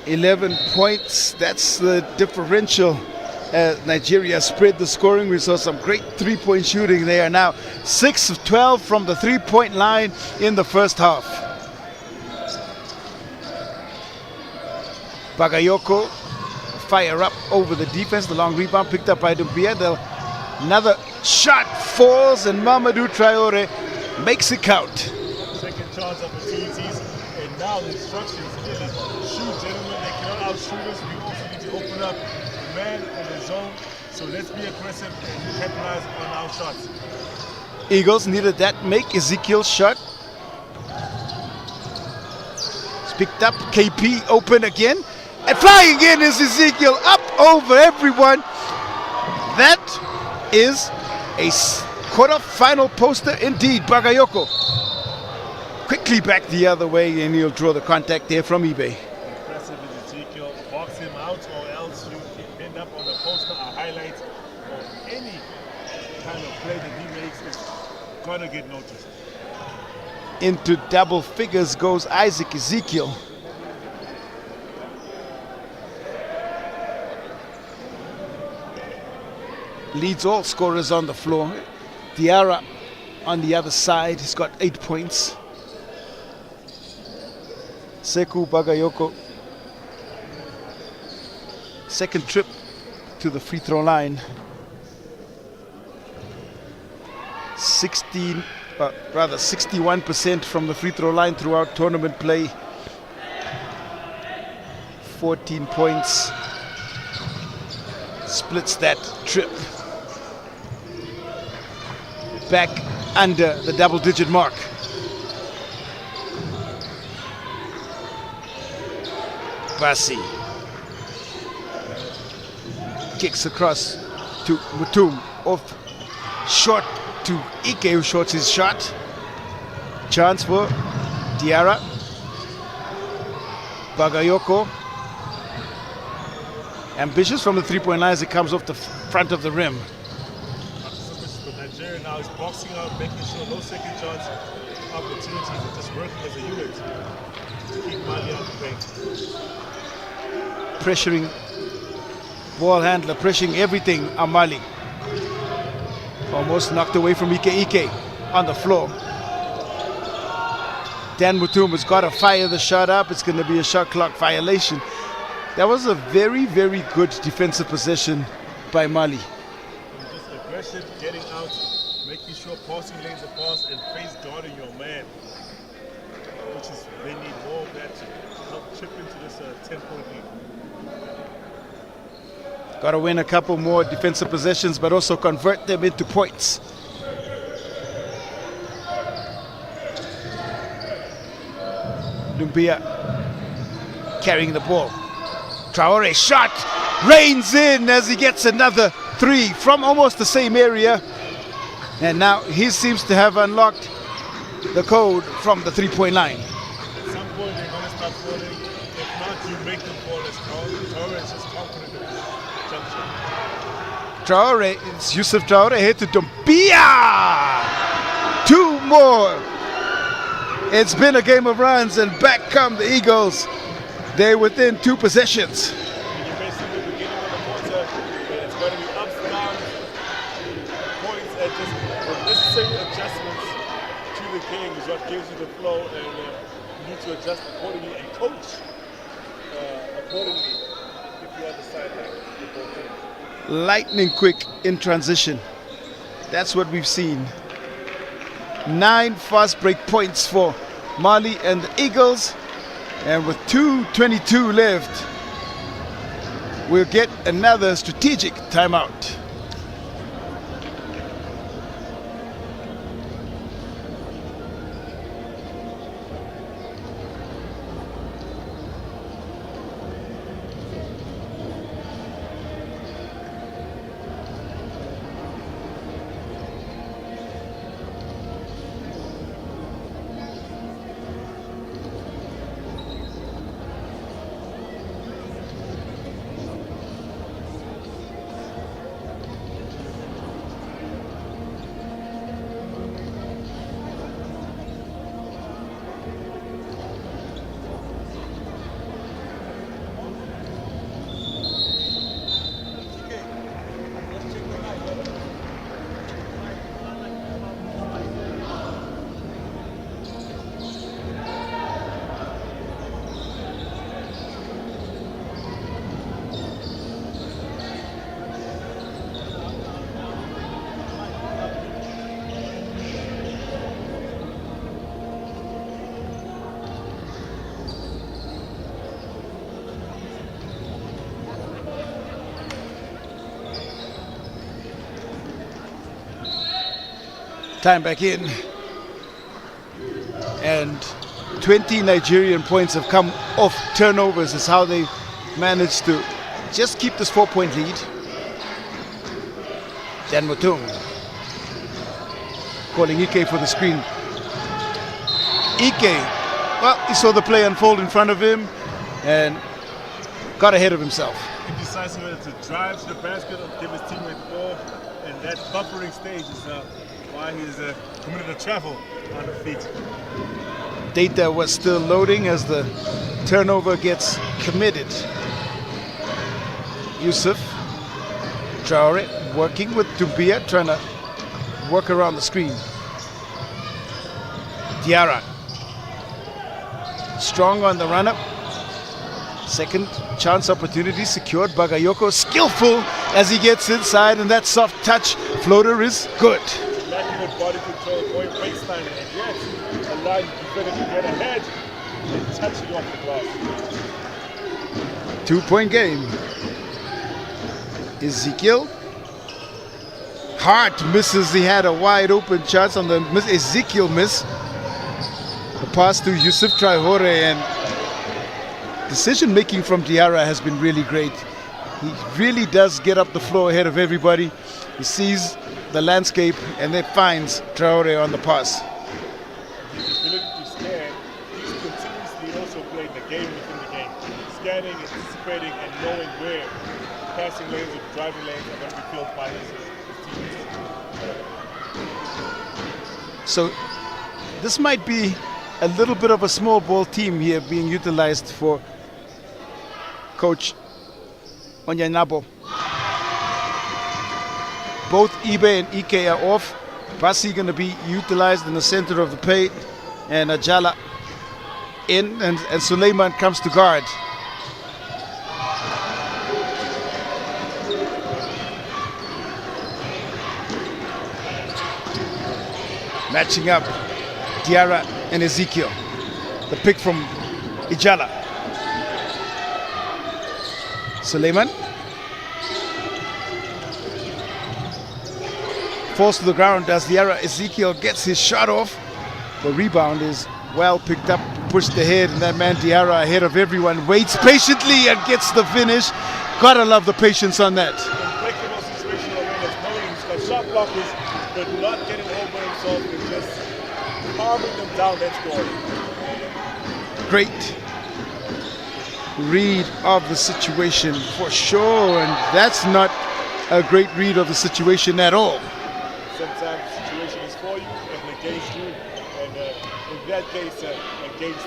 $11 That's the differential. Nigeria spread the scoring. We saw some great three-point shooting. They are now 6 of 12 from the three-point line in the first half. Bagayoko fire up over the defense. The long rebound picked up by Dumbia. Another shot falls and Mamadou Traore makes it count. Second chance opportunities, and now the instructions clearly shoot, gentlemen. They cannot outshoot us. We also need to open up the man in the zone. So let's be aggressive and capitalize on our shots. Eagles needed that make. Ezekiel's shot. It's picked up. KP open again. And flying in is Ezekiel up over everyone. That is a quarter-final poster indeed. Bagayoko quickly back the other way, and he'll draw the contact there from eBay. Impressive is Ezekiel. Box him out, or else you end up on a poster, a highlight, or any kind of play that he makes is gonna get noticed. Into double figures goes Isaac Ezekiel. Leads all scorers on the floor. Diarra on the other side, he's got 8 points. Sekou Bagayoko, second trip to the free throw line. 61% from the free throw line throughout tournament play. 14 points. Splits that trip. Back under the double-digit mark. Basi kicks across to Mutum, off short to Ike, who shorts his shot. Chance for Diarra. Bagayoko, ambitious from the three-point line as it comes off the front of the rim. Nigeria now is boxing out, making sure no second chance opportunities, and just working as a unit to keep Mali out the paint. pressuring ball handler, pressuring everything. Amali almost knocked away from Ike on the floor. Dan Mutuma's got to fire the shot up. It's going to be a shot clock violation. That was a very, very good defensive possession by Mali. Just aggressive, getting out, making sure passing lanes are passed and face guarding your man. Which is, they need more of that to help chip into this 10-point lead. Got to win a couple more defensive possessions, but also convert them into points. Lumbia carrying the ball. Traore shot rains in as he gets another three from almost the same area. And now he seems to have unlocked the code from the three-point line. At some point they're going to start falling. If not, you make them fall as Traore is just confident of his jump shot. Traore, it's Yusuf Traore here to Dumbia. Two more. It's been a game of runs, and back come the Eagles. They're within 2 possessions. You basically beginning of the quarter, it's going to be ups and downs, points, and just the necessary adjustments to the game is what gives you the flow, and you need to adjust accordingly and coach accordingly if you are the sideline with both teams. Lightning quick in transition. That's what we've seen. 9 fast break points for Mali and the Eagles. And with 2:22 left, we'll get another strategic timeout. Time back in, and 20 Nigerian points have come off turnovers. Is how they managed to just keep this 4-point lead. Dan Mutung calling Ike for the screen. Ike, well, he saw the play unfold in front of him and got ahead of himself. Indecisive to drive to the basket or give his teammate the ball, and that buffering stage is why he's committed a travel on the feet. Data was still loading as the turnover gets committed. Yusuf Traore working with Dumbia, trying to work around the screen. Diarra strong on the run-up. Second chance opportunity secured. Bagayoko skillful as he gets inside, and that soft touch floater is good. Immaculate body control, going baseline, and yet allowing the defender to get ahead and touch it off the glass. 2-point game. Ezekiel Hart misses. He had a wide open chance on the miss. Ezekiel miss. The pass to Yusuf Traore, and decision making from Diarra has been really great. He really does get up the floor ahead of everybody. He sees the landscape and then finds Traore on the pass. His ability to scan, he's continuously also playing the game within the game. Scanning, anticipating, and knowing where passing lanes or driving lanes are going to be filled by his teammates. So this might be a little bit of a small ball team here being utilized for Coach Onyanabo. Both Ibe and Ike are off. Basi going to be utilized in the center of the paint, and Ajala in, and Suleiman comes to guard. Matching up Diarra and Ezekiel. The pick from Ijala. Suleiman falls to the ground as Diarra. Ezekiel gets his shot off. The rebound is well picked up, pushed ahead, and that man Diarra, ahead of everyone, waits patiently and gets the finish. Gotta love the patience on that. Flexible situational awareness, knowing he's got shot blockers, but not getting over himself and just calming them down that score. Great read of the situation for sure, and that's not a great read of the situation at all. Sometimes the situation is for you and against you, and in that case, against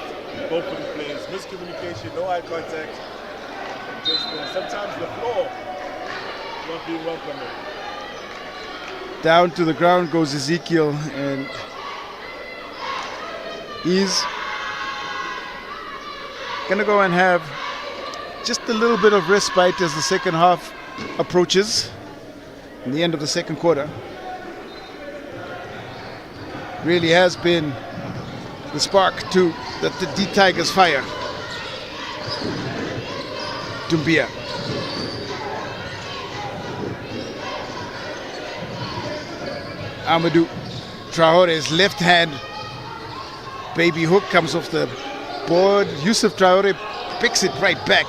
both of the players. Miscommunication, no eye contact, just sometimes the floor not being welcoming. Down to the ground goes Ezekiel, and he's gonna go and have just a little bit of respite as the second half approaches, in the end of the second quarter. Really has been the spark to the D Tigers' fire. Dumbia. Amadou Traore's left hand baby hook comes off the board. Yusuf Traore picks it right back.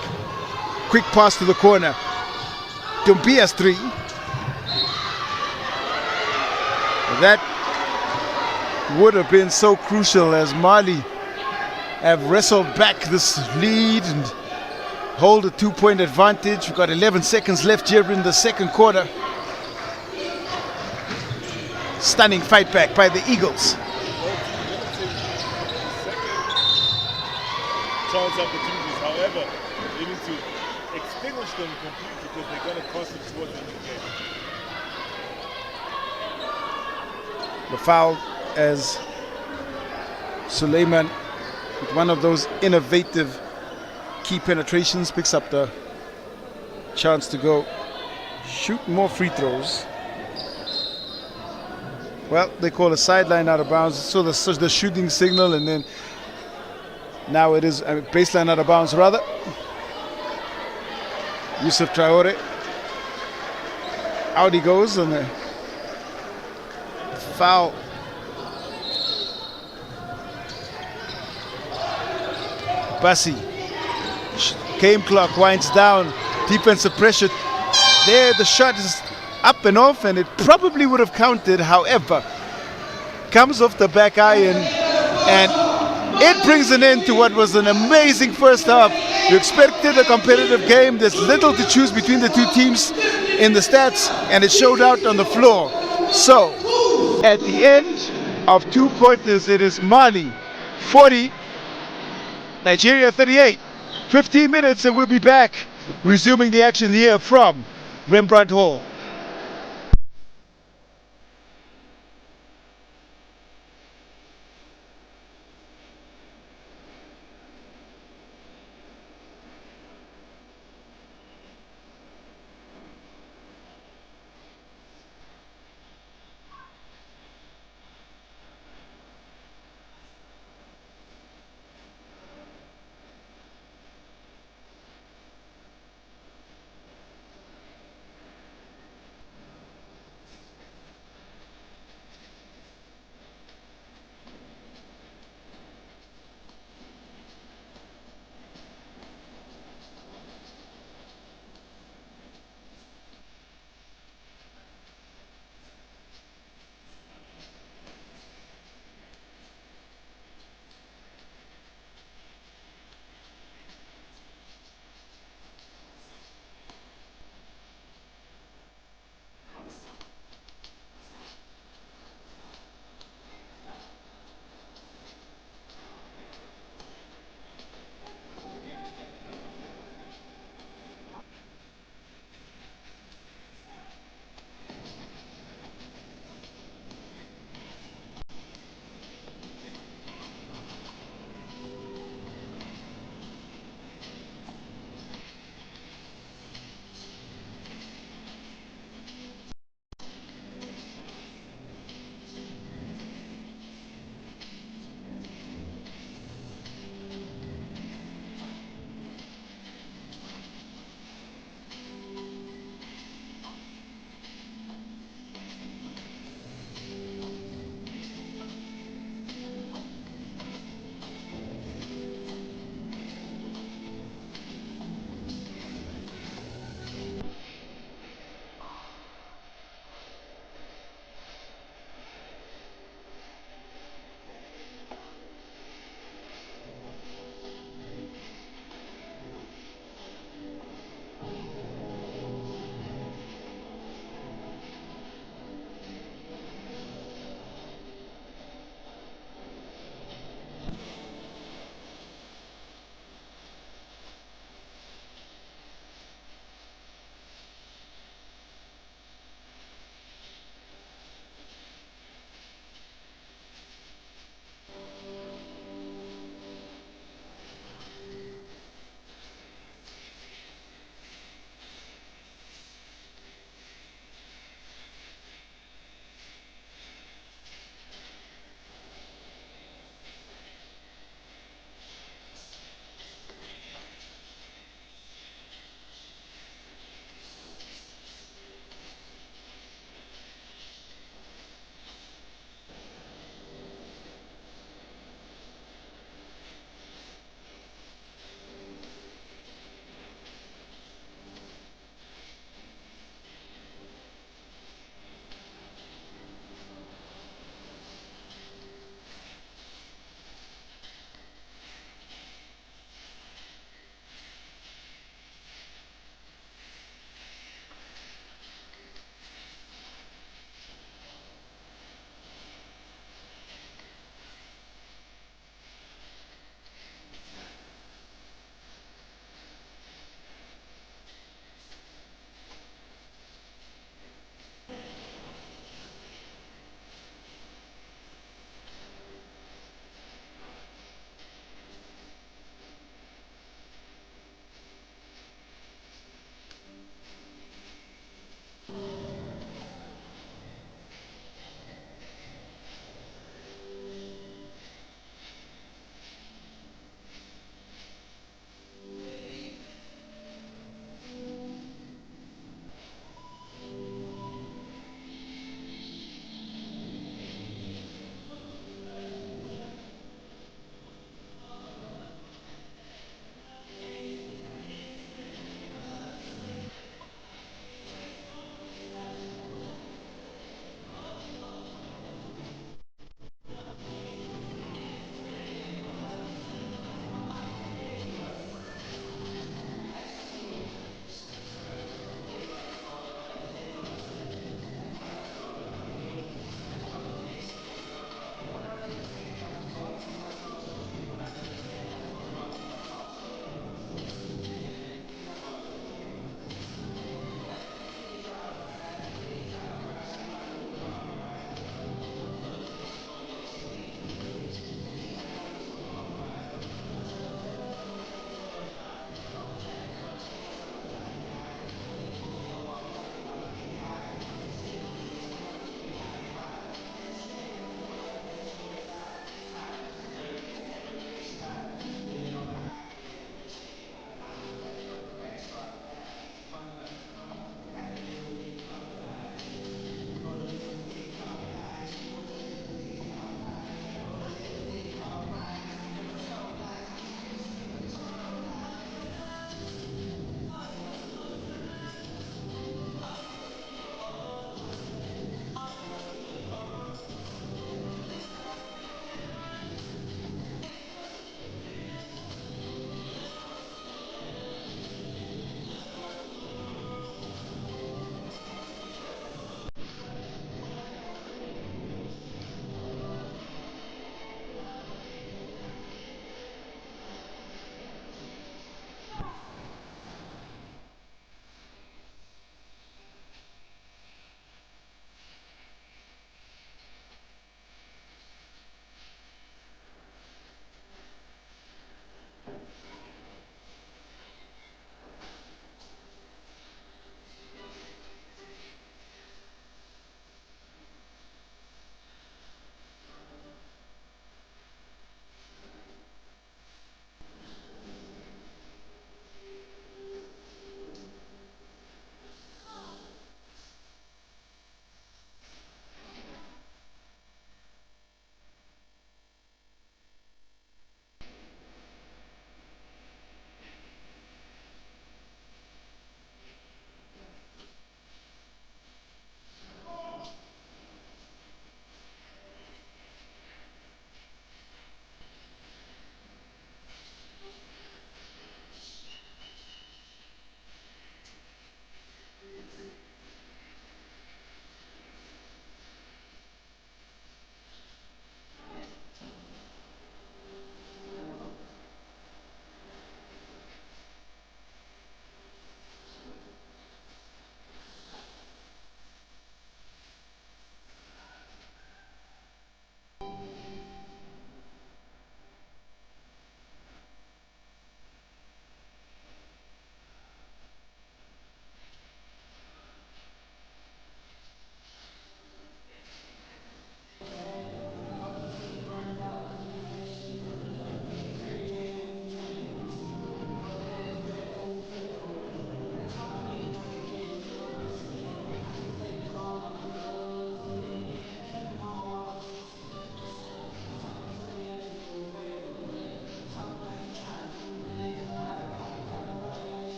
Quick pass to the corner. Dumbia's three. That would have been so crucial as Mali have wrestled back this lead and hold a 2-point advantage. We've got 11 seconds left here in the second quarter. Stunning fight back by the Eagles. Chance opportunities, however, they need to extinguish them completely because they're going to cost them towards the end of the game. The foul as Suleiman, with one of those innovative key penetrations, picks up the chance to go shoot more free throws. Well, they call a sideline out of bounds, so the shooting signal, and then now it is a baseline out of bounds rather. Yusuf Traore, out he goes, and the foul. Basi, game clock winds down, defensive pressure. There the shot is up and off, and it probably would have counted, however, comes off the back iron, and it brings an end to what was an amazing first half. You expected a competitive game. There's little to choose between the two teams in the stats, and it showed out on the floor. So, at the end of 2 quarters, it is Mali 40, Nigeria 38. 15 minutes and we'll be back, resuming the action here from Rembrandt Hall.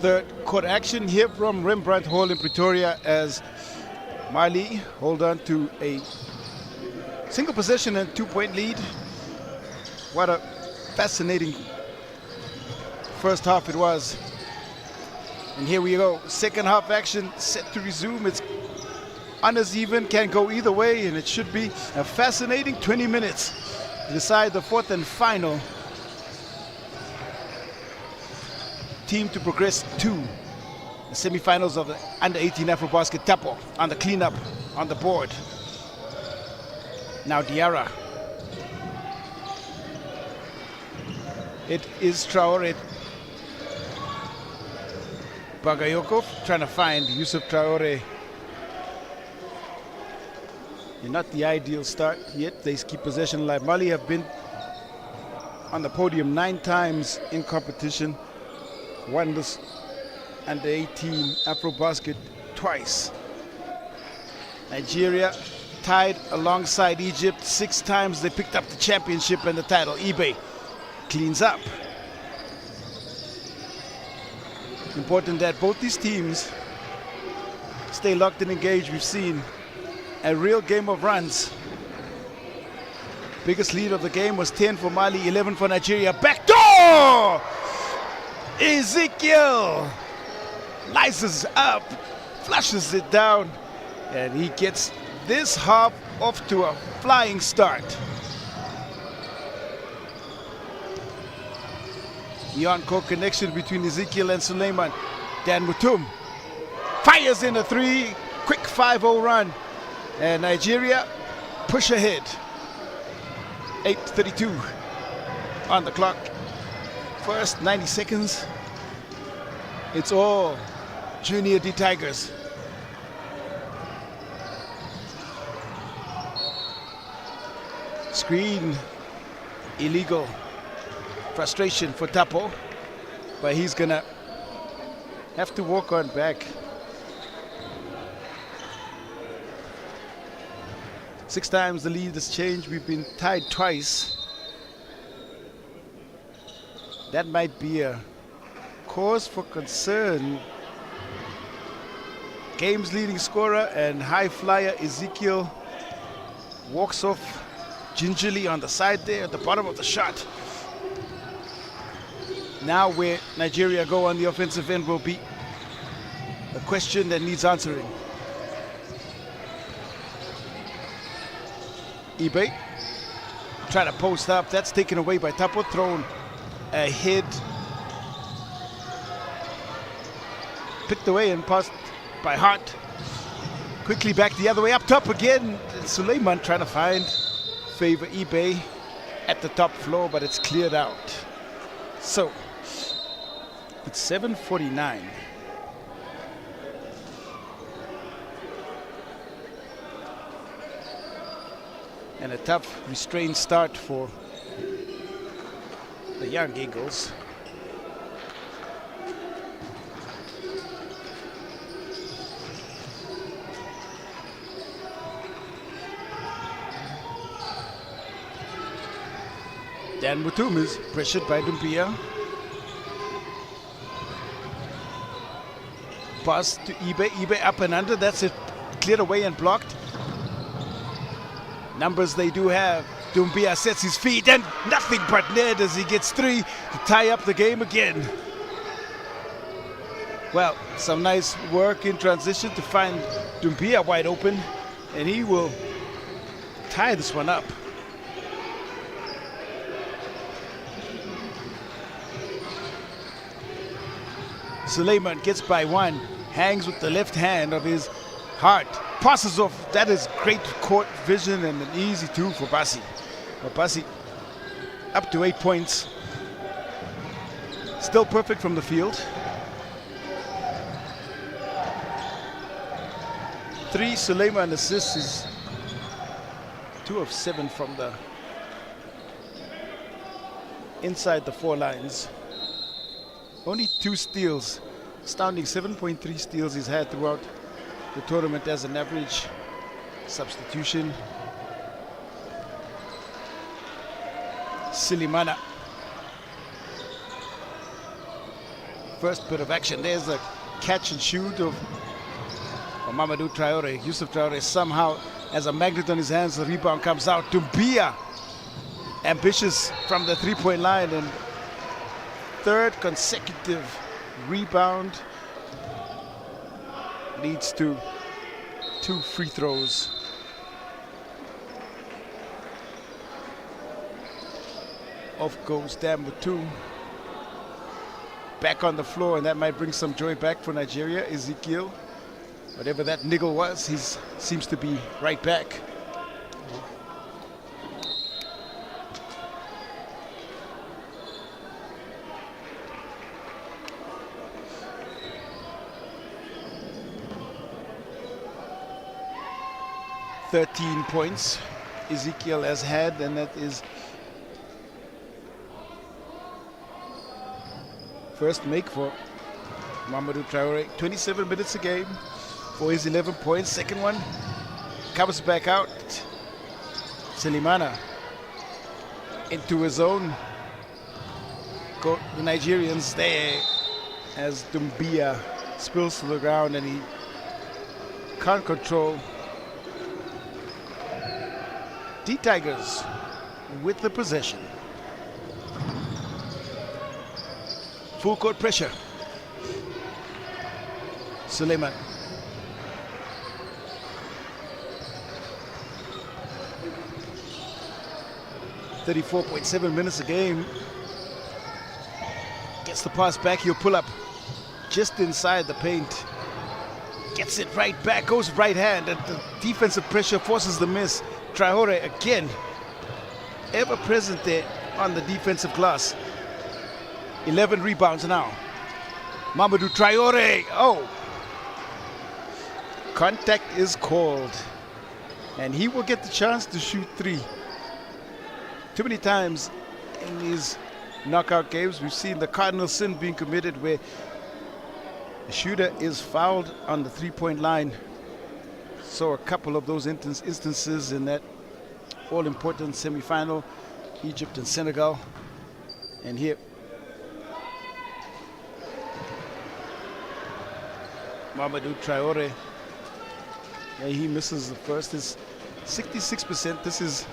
third quarter action here from Rembrandt Hall in Pretoria as Mali hold on to a single possession and 2-point lead. What a fascinating first half it was. And here we go, second half action set to resume. It's uneven, can go either way, and it should be a fascinating 20 minutes to decide the fourth and final team to progress to the semifinals of the Under-18 AfroBasket. Tapo on the cleanup on the board. Now Diarra. It is Traore. Bagayoko trying to find Yusuf Traore. Not the ideal start yet. They keep possession alive. Mali have been on the podium 9 times in competition. Won this Under-18 AfroBasket twice. Nigeria tied alongside Egypt 6 times. They picked up the championship and the title. eBay cleans up. Important that both these teams stay locked and engaged. We've seen a real game of runs. Biggest lead of the game was 10 for Mali, 11 for Nigeria. Backdoor! Ezekiel lices up, flushes it down, and he gets this half off to a flying start. The on-court connection between Ezekiel and Suleiman. Dan Mutum fires in a 3, quick 5-0 run. And Nigeria push ahead. 8:32 on the clock. First 90 seconds. It's all Junior D Tigers. Screen illegal. Frustration for Tapo, but he's gonna have to walk on back. 6 times the lead has changed. We've been tied twice. That might be a cause for concern. Game's leading scorer and high flyer Ezekiel walks off gingerly on the side there at the bottom of the shot. Now where Nigeria go on the offensive end will be a question that needs answering. eBay try to post up. That's taken away by Tapo. Thrown ahead. Picked away and passed by Hart. Quickly back the other way. Up top again. Suleiman trying to find favor eBay at the top floor, but it's cleared out. So it's 7:49. And a tough, restrained start for the young Eagles. Dan Mutum is pressured by Dumpia. Pass to eBay. eBay up and under. That's it. Cleared away and blocked. Numbers they do have. Dumbia sets his feet and nothing but net as he gets 3 to tie up the game again. Well, some nice work in transition to find Dumbia wide open, and he will tie this one up. Suleiman gets by 1, hangs with the left hand of his Hart. Passes off. That is great court vision and an easy 2 for Bassi. But Bassi up to 8 points. Still perfect from the field. 3 Suleiman assists is 2 of 7 from the inside the 4 lines. Only 2 steals. Astounding 7.3 steals he's had throughout the tournament as an average. Substitution. Silimana first bit of action. There's a catch and shoot of Mamadou Traore. Yusuf Traore somehow has a magnet on his hands. The rebound comes out. Doumbia, ambitious from the three-point line, and third consecutive rebound leads to 2 free throws. Off goes Dam with 2. Back on the floor, and that might bring some joy back for Nigeria. Ezekiel, whatever that niggle was, he seems to be right back. "13 points Ezekiel has had, and that is first make for Mamadou Traore. 27 minutes a game for his 11 points. Second one comes back out. Selimana into his own. Go the Nigerians there as Doumbia spills to the ground, and he can't control. D Tigers with the possession. Full court pressure. Suleiman. "34.7 minutes a game. Gets the pass back, he'll pull up just inside the paint. Gets it right back, goes right hand, and the defensive pressure forces the miss. Traore again, ever present there on the defensive glass. 11 rebounds now. Mamadou Traore, oh! Contact is called, and he will get the chance to shoot 3. Too many times in these knockout games, we've seen the cardinal sin being committed where the shooter is fouled on the three-point line. Saw a couple of those instances in that all-important semi-final, Egypt and Senegal. And here, Mamadou Traore, yeah, he misses the first. Is 66%. This is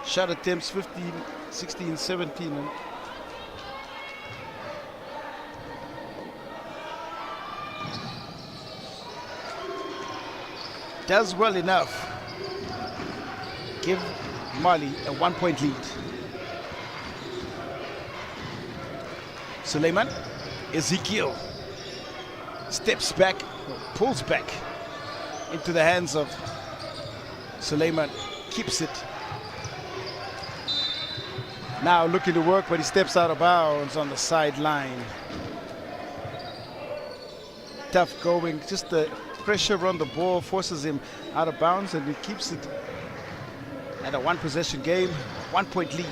shot attempts 15, 16, 17. And does well enough. Give Mali a 1-point lead. Suleiman, Ezekiel steps back, pulls back into the hands of Suleiman, keeps it. Now looking to work, but he steps out of bounds on the sideline. Tough going, just the pressure on the ball forces him out of bounds, and he keeps it at a 1-possession game, 1-point lead.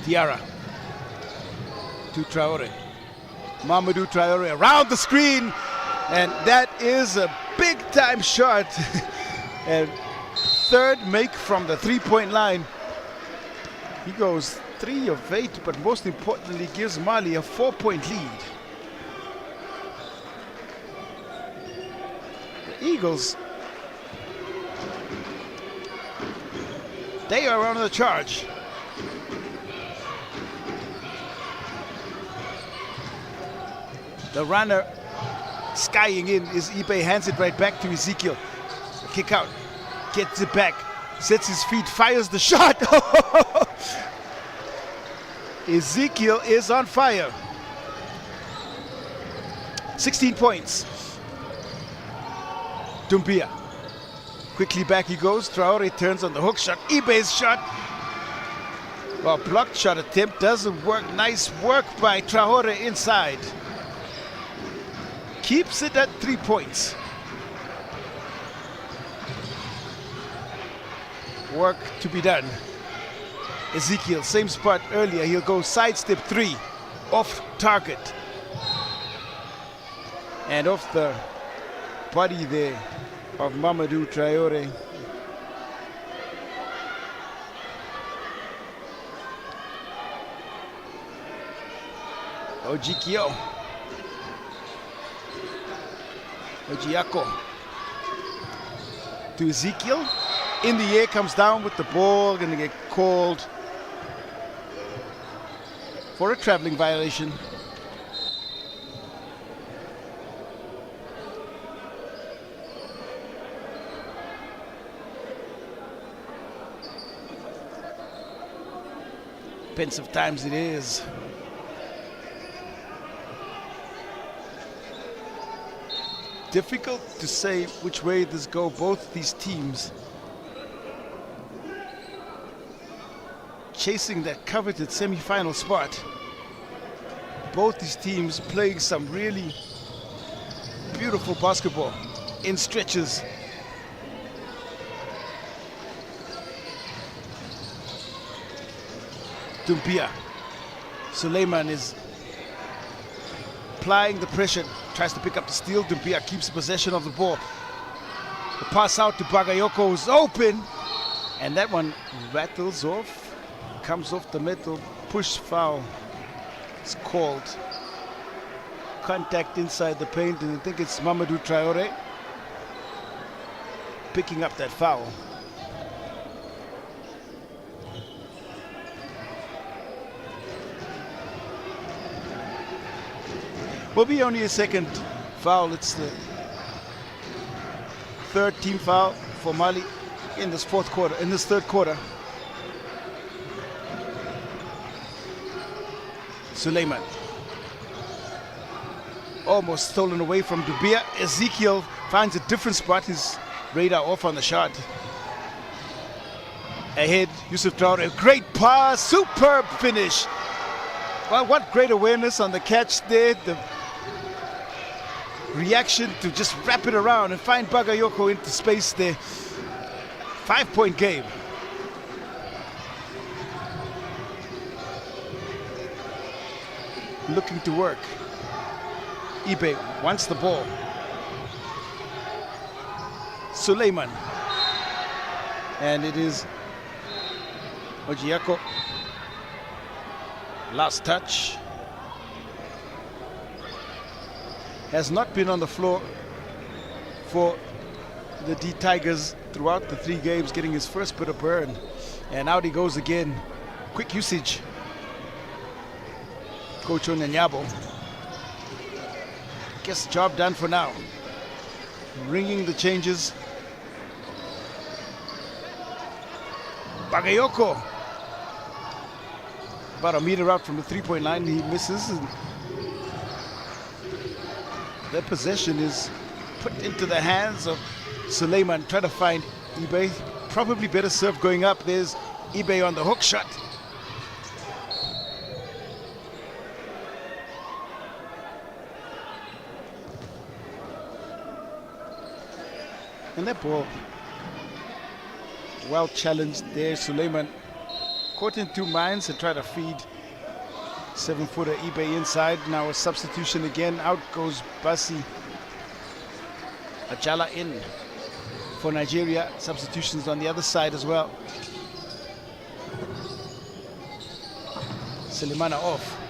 Diarra to Traore. Mamadou Traore around the screen, and that is a big-time shot. And third make from the three-point line. He goes 3 of 8, but most importantly gives Mali a 4-point lead. The Eagles, they are on the charge. The runner skying in is Ibe, hands it right back to Ezekiel. The kick out, gets it back, sets his feet, fires the shot. Ezekiel is on fire. 16 points. Doumbia. Quickly back he goes. Traore turns on the hook shot. Ibe's shot. Well, blocked shot attempt doesn't work. Nice work by Traore inside. Keeps it at 3 points. Work to be done. Ezekiel, same spot earlier. He'll go sidestep 3, off target. And off the body there of Mamadou Traore. Ojikio. Ojiako. To Ezekiel. In the air, comes down with the ball. Going to get called for a traveling violation. Pensive times it is. Difficult to say which way this go. Both these teams chasing that coveted semi-final spot. Both these teams playing some really beautiful basketball in stretches. Dumpia. Suleiman is applying the pressure, tries to pick up the steal. Dumpia keeps possession of the ball. The pass out to Bagayoko is open, and that one rattles off, comes off the middle. Push foul is called. Contact inside the paint, and I think it's Mamadou Traore picking up that foul. Will be only a second foul. It's the third team foul for Mali in this third quarter. Suleiman. Almost stolen away from Dubia. Ezekiel finds a different spot. His radar off on the shot. Ahead, Yusuf Traore. Great pass, superb finish. Well, what great awareness on the catch there. The reaction to just wrap it around and find Bagayoko into space there. 5-point game. Looking to work. Ibe wants the ball. Suleiman. And it is Ojiako. Last touch. Has not been on the floor for the D Tigers throughout the 3 games, getting his first bit of burn. And out he goes again. Quick usage. Coach Onyanyabo. Gets the job done for now. Ringing the changes. Bagayoko. About a meter out from the 3-point line, he misses. And that possession is put into the hands of Suleiman. Try to find Ibe. Probably better serve going up. There's Ibe on the hook shot. And that ball, well challenged there. Suleiman caught in 2 minds and tried to feed 7-footer Ibe inside. Now a substitution again. Out goes Basi. Ajala in for Nigeria. Substitutions on the other side as well. Selimana off.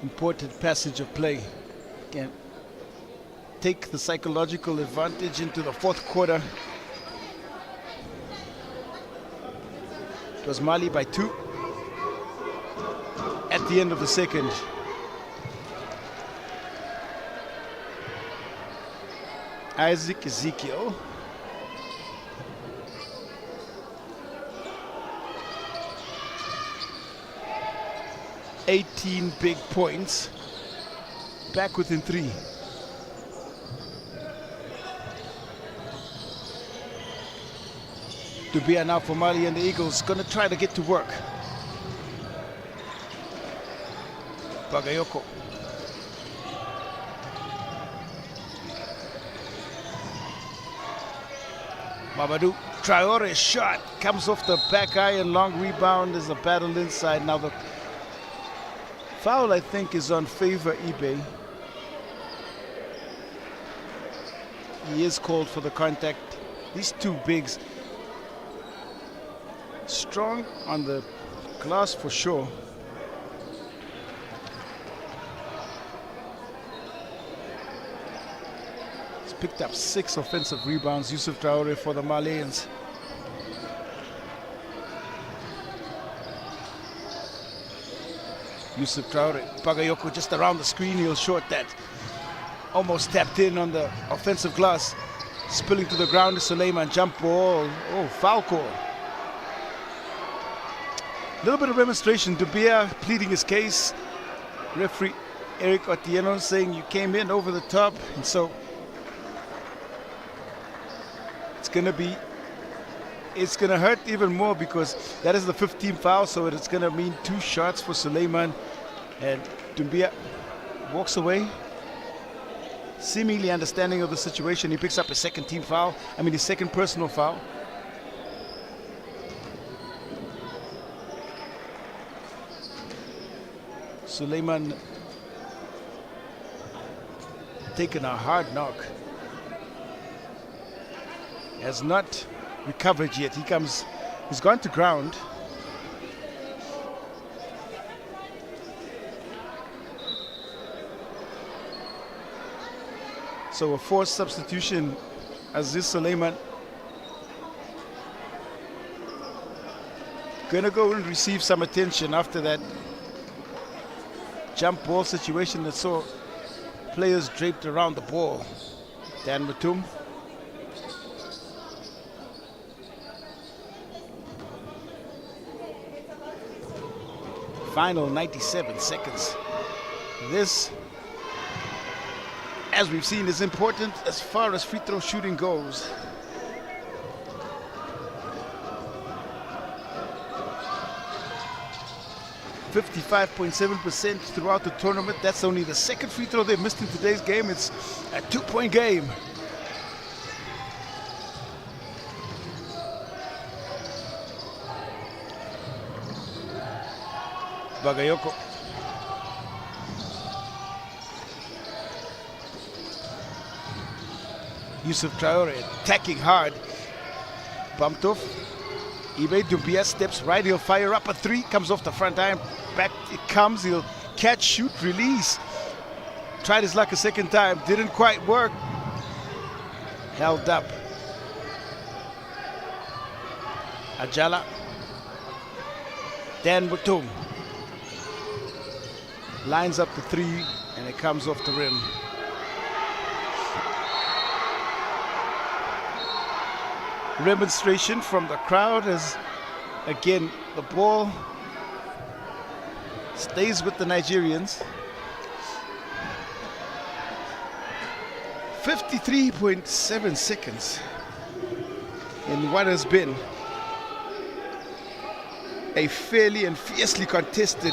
Important passage of play. Can take the psychological advantage into the 4th quarter. It was Mali by 2 at the end of the second. Isaac Ezekiel. $18 big points, back within 3. Dubia now for Mali and the Eagles, gonna try to get to work. Bagayoko. Mamadou Traore's shot comes off the back iron, long rebound. There's a battle inside. Now the foul, I think, is on favor eBay. He is called for the contact. These two bigs, strong on the glass for sure. He's picked up 6 offensive rebounds, Yusuf Traore, for the Malians. Yusuf Traore, Bagayoko just around the screen, he'll short that. Almost tapped in on the offensive glass. Spilling to the ground is Suleiman, jump ball. Oh, foul call. A little bit of demonstration. Dubia pleading his case. Referee Eric Otieno saying you came in over the top. And so it's going to hurt even more because that is the 15th foul. So it's going to mean 2 shots for Suleiman. And Dubia walks away, seemingly understanding of the situation. He picks up his second team foul. His second personal foul. Suleiman taken a hard knock. Has not recovered yet. He's gone to ground. So a forced substitution, Aziz Suleiman. Gonna go and receive some attention after that jump ball situation that saw players draped around the ball. Dan Matum. Final 97 seconds. This, as we've seen, is important as far as free throw shooting goes. .7% throughout the tournament. That's only the second free throw they've missed in today's game. It's a 2-point game. Bagayoko. Yusuf Traore attacking hard. Bumped off. Ibe Dubia steps right. He'll fire up a 3. Comes off the front iron. Back it comes. He'll catch, shoot, release. Tried his luck a second time. Didn't quite work. Held up. Ajala. Dan Mutum. Lines up the 3 and it comes off the rim. Remonstration from the crowd as, again, the ball stays with the Nigerians. 53.7 seconds in what has been a fairly and fiercely contested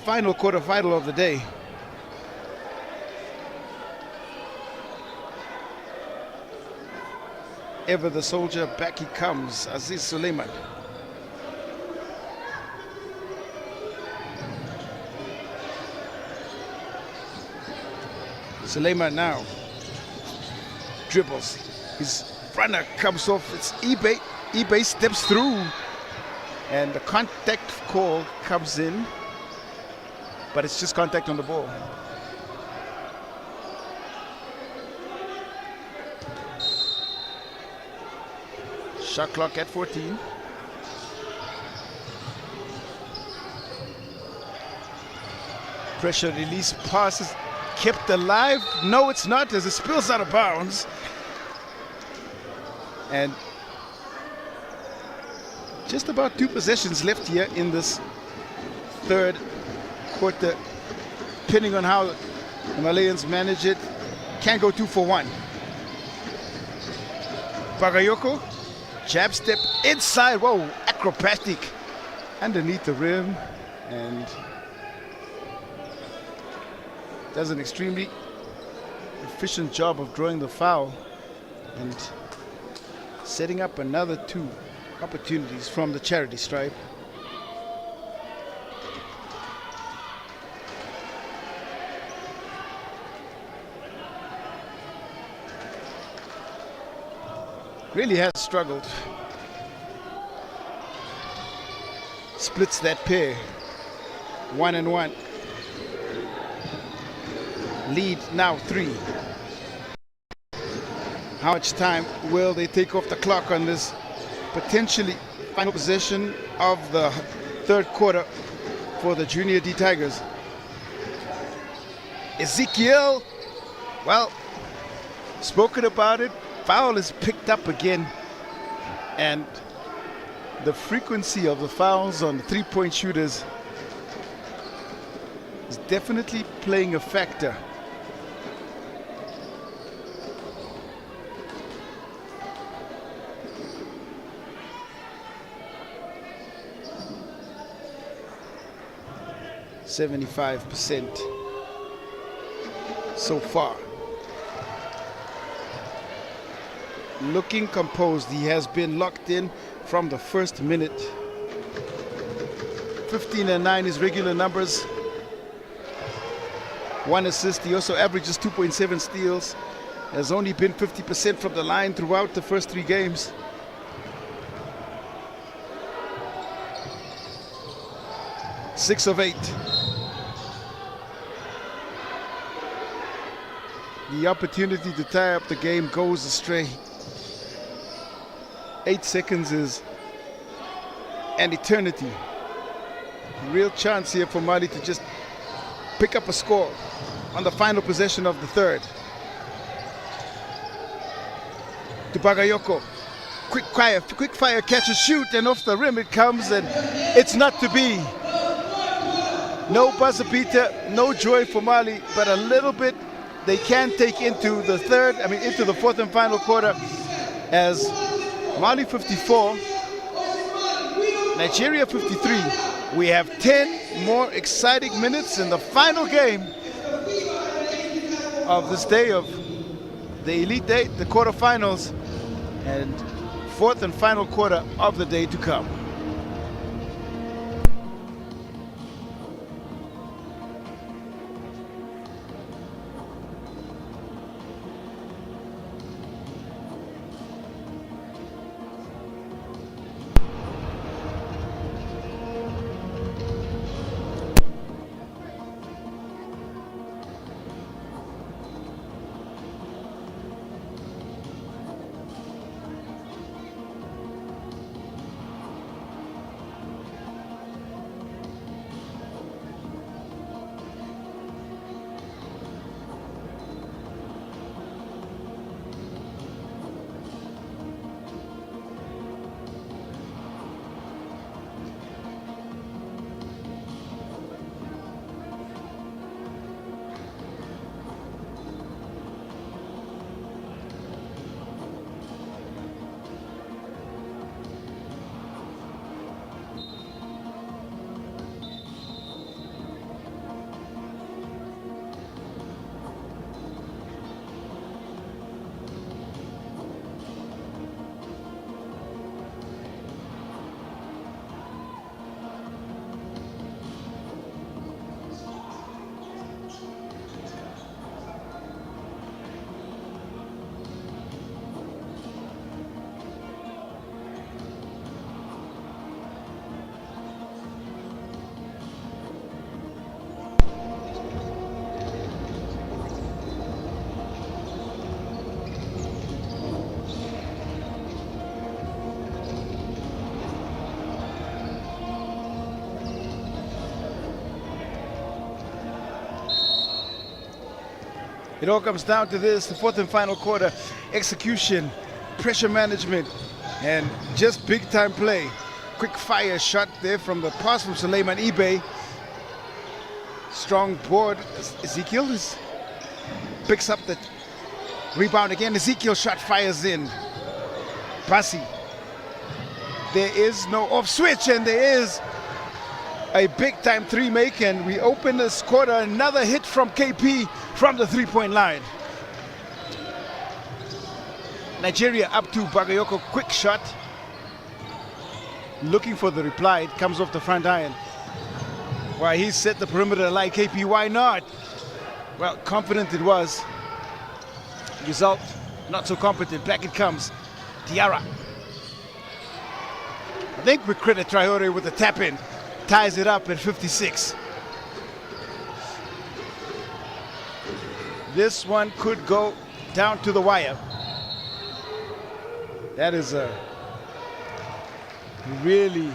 final quarterfinal of the day. Ever the soldier, back he comes, Aziz Suleiman. Suleiman now dribbles. His runner comes off. It's Ibe. Ibe steps through. And the contact call comes in. But it's just contact on the ball. Shot clock at 14. Pressure release passes kept alive. No, it's not, as it spills out of bounds. And just about 2 possessions left here in this third quarter, depending on how the Malayans manage it. Can't go 2 for 1. Bagayoko, jab step inside. Whoa, acrobatic underneath the rim, and does an extremely efficient job of drawing the foul. And setting up another 2 opportunities from the charity stripe. Really has struggled. Splits that pair. 1-1. Lead now 3. How much time will they take off the clock on this potentially final possession of the third quarter for the Junior D Tigers? Ezekiel, well, spoken about it. Foul is picked up again, and the frequency of the fouls on the three-point shooters is definitely playing a factor. %75% so far. Looking composed. He has been locked in from the first minute. 15 and 9 is regular numbers. 1 assist. He also averages 2.7 steals. Has only been 50% from the line throughout the first 3 games. Six of 8. The opportunity to tie up the game goes astray. 8 seconds is an eternity. Real chance here for Mali to just pick up a score on the final possession of the third. To Bagayoko. Quick fire catch and shoot, and off the rim it comes, and it's not to be. No buzzer beater, no joy for Mali, but a little bit they can take into the fourth and final quarter, as Mali 54, Nigeria 53. We have 10 more exciting minutes in the final game of this day of the Elite Eight, the quarterfinals, and fourth and final quarter of the day to come. It all comes down to this, the fourth and final quarter. Execution, pressure management, and just big time play. Quick fire shot there from the pass from Suleiman Ibe. Strong board. Ezekiel picks up the rebound again. Ezekiel shot fires in. Basi. There is no off switch, and there is a big time three make, and we open this quarter. Another hit from KP from the 3-point line. Nigeria up to Bagayoko, quick shot. Looking for the reply, it comes off the front iron. Why, he set the perimeter like KP, why not? Well, confident it was. Result, not so competent, back it comes. Diarra. I think we credit Traore with the tap in. Ties it up at 56. This one could go down to the wire. That is a really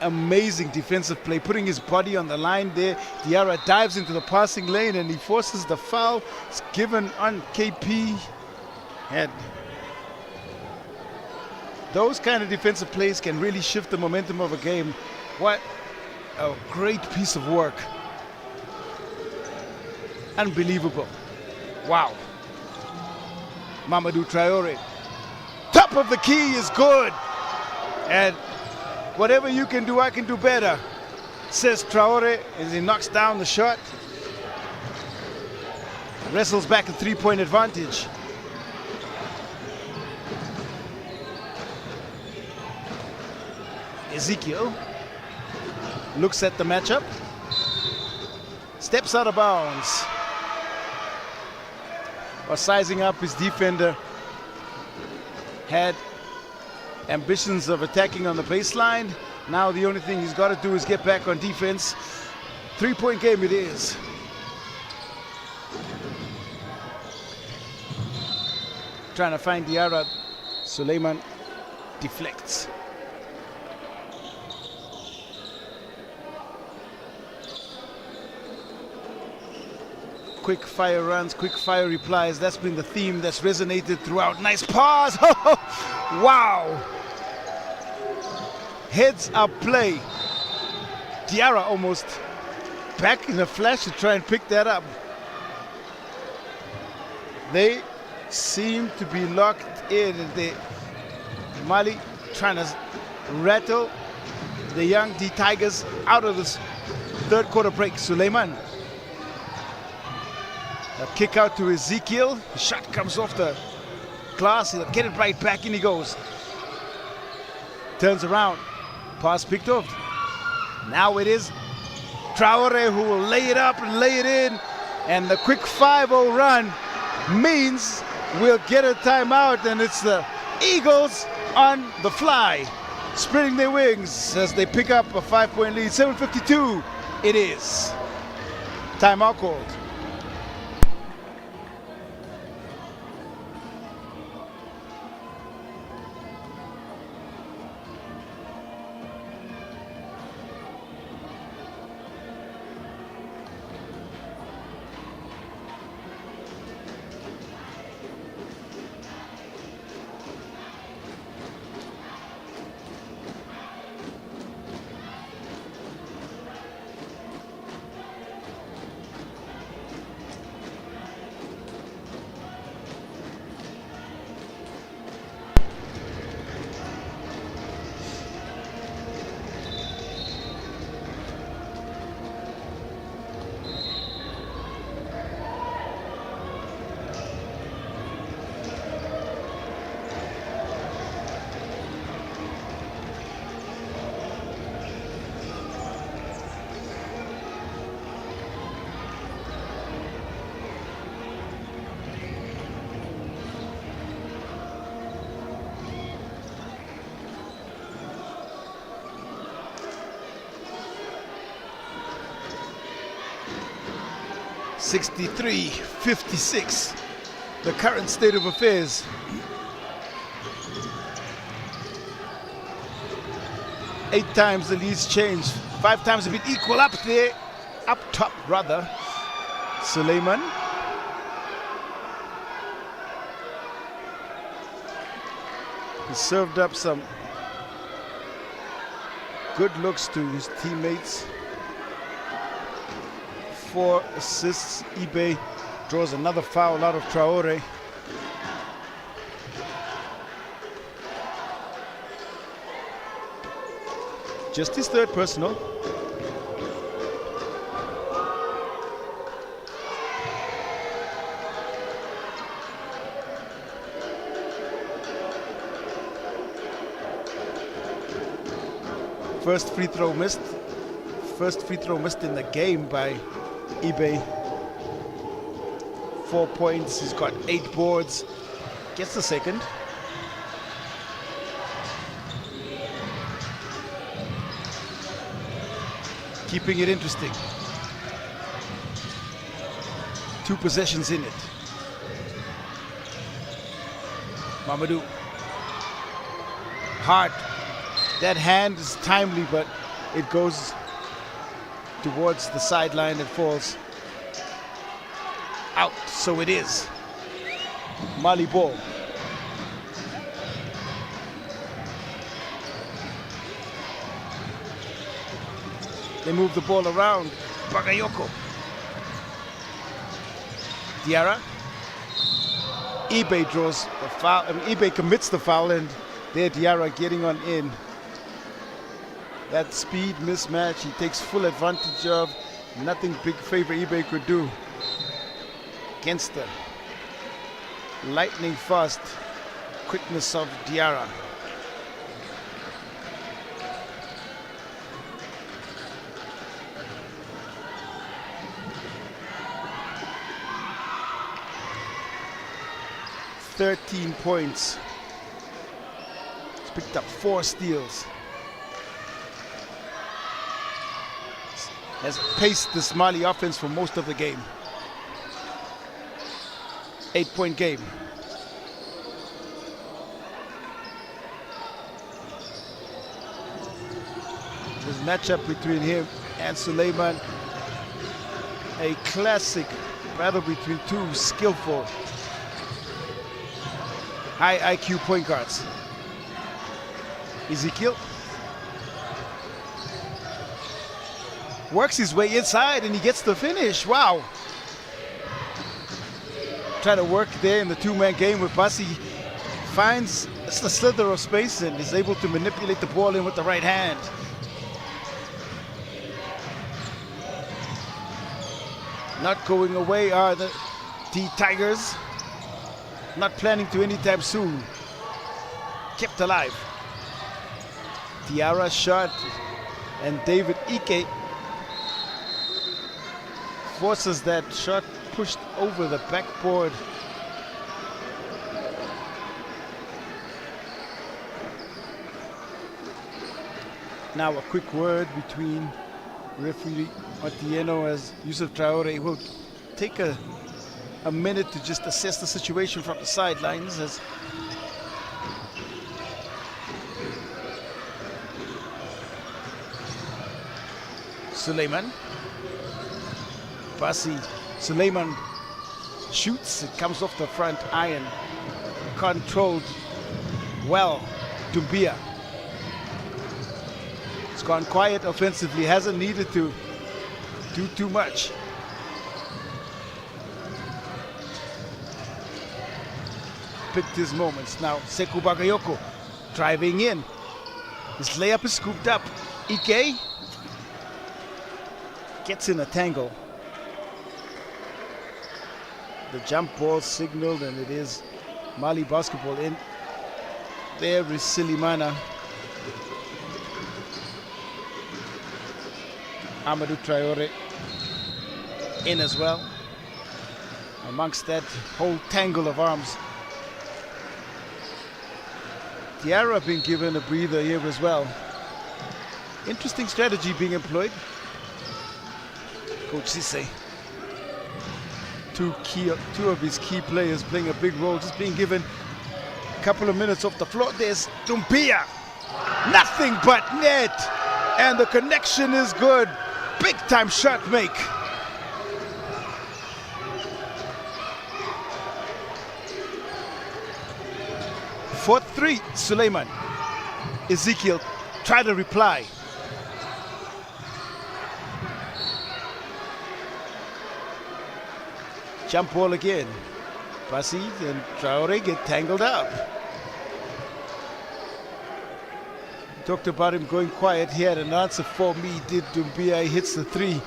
amazing defensive play, putting his body on the line there. Diarra dives into the passing lane and he forces the foul. It's given on KP. And those kind of defensive plays can really shift the momentum of a game. What a great piece of work. Unbelievable. Wow. Mamadou Traore. Top of the key is good. And whatever you can do, I can do better, says Traore as he knocks down the shot. Wrestles back a three-point advantage. Ezekiel looks at the matchup. Steps out of bounds. While sizing up his defender. Had ambitions of attacking on the baseline. Now the only thing he's got to do is get back on defense. Three-point game it is. Trying to find Diarra. Suleiman deflects. Quick fire runs, quick fire replies. That's been the theme that's resonated throughout. Nice pass. Wow. Heads up play. Diarra almost back in a flash to try and pick that up. They seem to be locked in. Mali trying to rattle the young D Tigers out of this third quarter break. Suleiman. A kick out to Ezekiel. The shot comes off the glass. He'll get it right back. In he goes. Turns around. Pass picked off. Now it is Traore who will lay it up and lay it in. And the quick 5-0 run means we'll get a timeout. And it's the Eagles on the fly, spreading their wings as they pick up a 5-point lead. 7:52 it is. Timeout called. (63-56), the current state of affairs. Eight times the lead's changed. 5 times have been equal up there. Up top, rather. Suleiman. He served up some good looks to his teammates. 4 assists. eBay draws another foul out of Traore. Just his third personal. First free throw missed. First free throw missed in the game by eBay. 4 points. He's got 8 boards. Gets the second. Keeping it interesting. 2 possessions in it. Mamadou. Hard. That hand is timely, but it goes towards the sideline and falls out. So it is. Mali ball. They move the ball around. Bagayoko. Diarra. eBay draws the foul. eBay commits the foul, and there Diarra getting on in. That speed mismatch he takes full advantage of. Nothing big favor eBay could do against the lightning fast quickness of Diarra. "13 points. He's picked up 4 steals. Has paced the Mali offense for most of the game. 8-point game. This matchup between him and Suleiman, a classic battle between 2 skillful, high IQ point guards. Ezekiel works his way inside and he gets the finish. Wow. Trying to work there in the 2-man game with Bassi. Finds it's the slither of space and is able to manipulate the ball in with the right hand. Not going away are the Tigers. Not planning to anytime soon. Kept alive. Diarra shot and David Ike forces that shot pushed over the backboard. Now a quick word between referee Otieno as Yusuf Traore will take a minute to just assess the situation from the sidelines as Suleiman. Bassi Suleiman shoots, it comes off the front iron. Controlled well, Doumbia. It's gone quiet offensively, hasn't needed to do too much. Picked his moments. Now Sekou Bagayoko driving in. His layup is scooped up. Ike gets in a tangle. The jump ball signaled and it is Mali basketball in. There is Silimana. Amadou Traore in as well. Amongst that whole tangle of arms. Diarra being given a breather here as well. Interesting strategy being employed. Coach Cisse. Two of his key players playing a big role, just being given a couple of minutes off the floor. There's Doumbia. Nothing but net. And the connection is good. Big time shot make. For 3, Suleiman. Ezekiel try to reply. Jump ball again. Bassi and Traore get tangled up. Talked about him going quiet. He had an answer for me. Did Doumbia. He hits the 3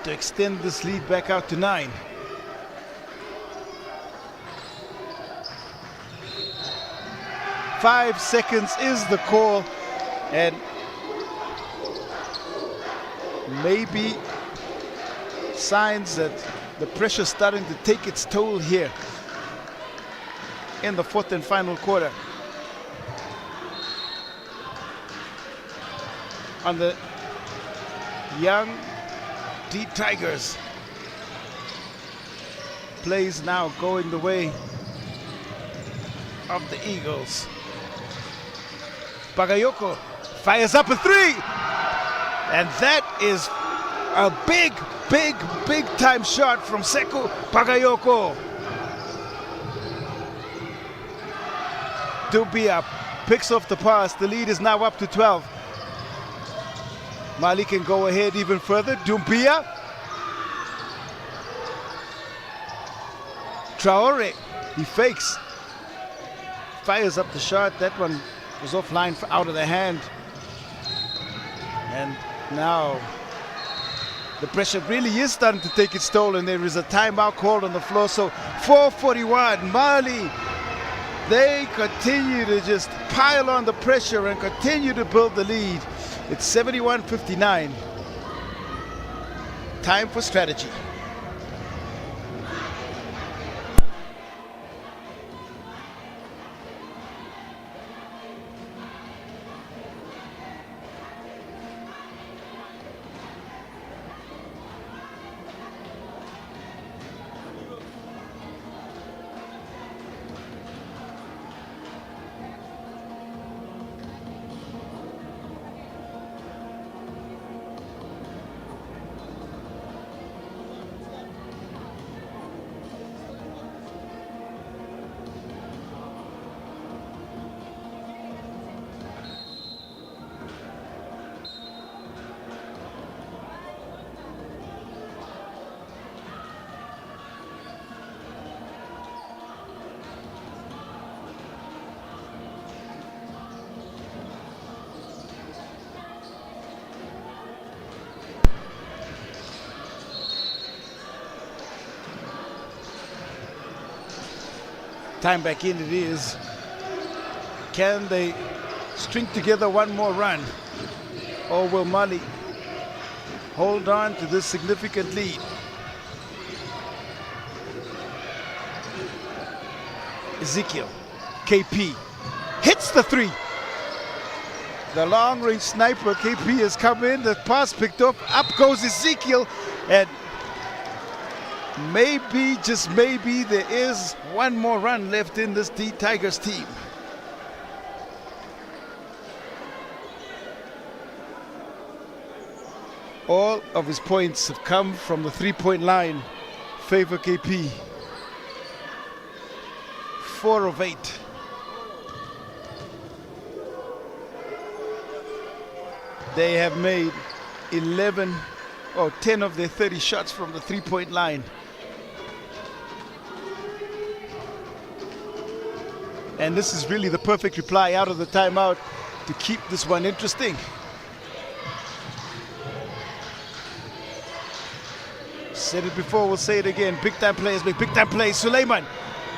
to extend this lead back out to 9. 5 seconds is the call, and maybe signs that the pressure's starting to take its toll here in the fourth and final quarter. On the young D Tigers. Plays now going the way of the Eagles. Bagayoko fires up a three, and that is a big time shot from Sekou Bagayoko. Dubia picks off the pass. The lead is now up to 12. Mali can go ahead even further. Doumbia. Traore, he fakes. Fires up the shot. That one was offline, out of the hand. And now the pressure really is starting to take its toll, and there is a timeout called on the floor. So 4:41, Mali, they continue to just pile on the pressure and continue to build the lead. It's 71-59. Time for strategy. Time back in it is. Can they string together one more run? Or will Mali hold on to this significant lead? Ezekiel, KP, hits the three. The long-range sniper, KP, has come in, the pass picked up goes Ezekiel, and maybe, just maybe, there is one more run left in this D Tigers team. All of his points have come from the three-point line. Favor KP. 4 of 8. They have made 10 of their 30 shots from the three-point line. And this is really the perfect reply out of the timeout to keep this one interesting. Said it before, we'll say it again. Big time players make big time plays. Suleiman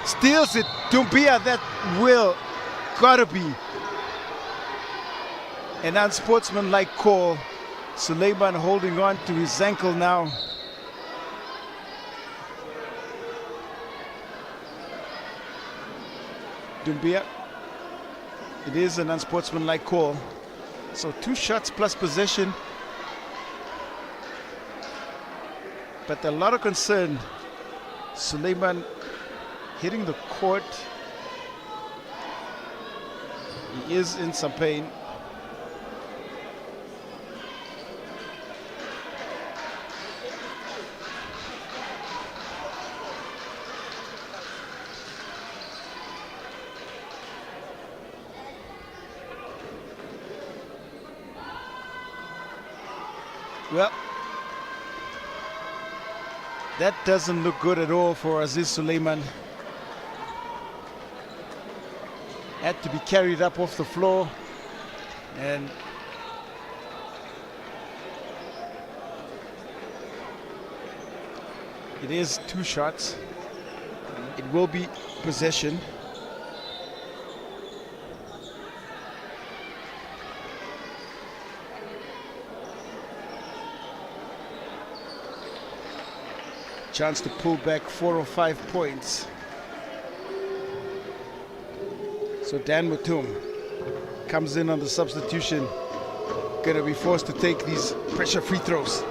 steals it. Doumbia, that will gotta be an unsportsmanlike call. Suleiman holding on to his ankle now. Doumbia, it is an unsportsmanlike call. So 2 shots plus possession. But a lot of concern. Suleiman hitting the court. He is in some pain. Well, that doesn't look good at all for Aziz Suleiman. Had to be carried up off the floor, and it is 2 shots. It will be possession. Chance to pull back 4 or 5 points. So Dan Mutum comes in on the substitution. Gonna be forced to take these pressure free throws.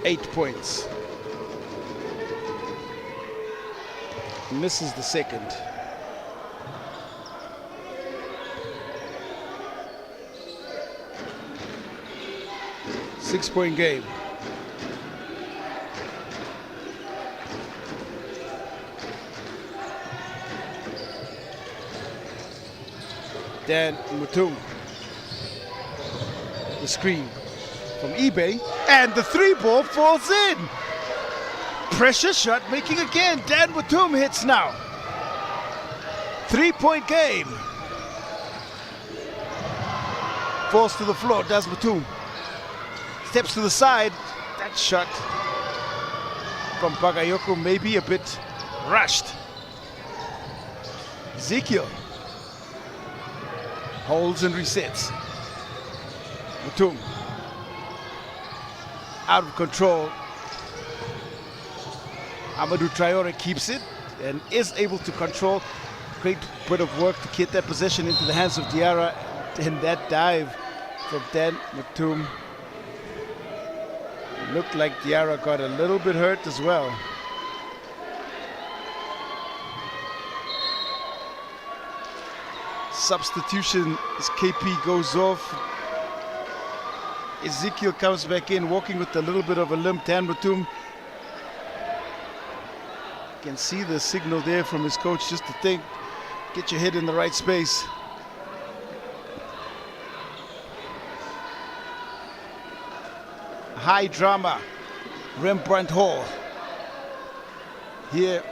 Eight points. Misses the second. Six-point game. Dan Mutum. The screen from eBay, and the 3-ball falls in. Pressure shot making again. Dan Mutum hits now. 3-point game. Falls to the floor, does Mutum. Steps to the side. That shot from Bagayoko may be a bit rushed. Ezekiel holds and resets. Mutum out of control. Amadou Traore keeps it and is able to control. Great bit of work to get that possession into the hands of Diarra, and that dive from Dan Mutum. Looked like Diarra got a little bit hurt as well. Substitution as KP goes off. Ezekiel comes back in, walking with a little bit of a limp. Dan Mutum, you can see the signal there from his coach just to think, get your head in the right space. High drama, Rembrandt Hall here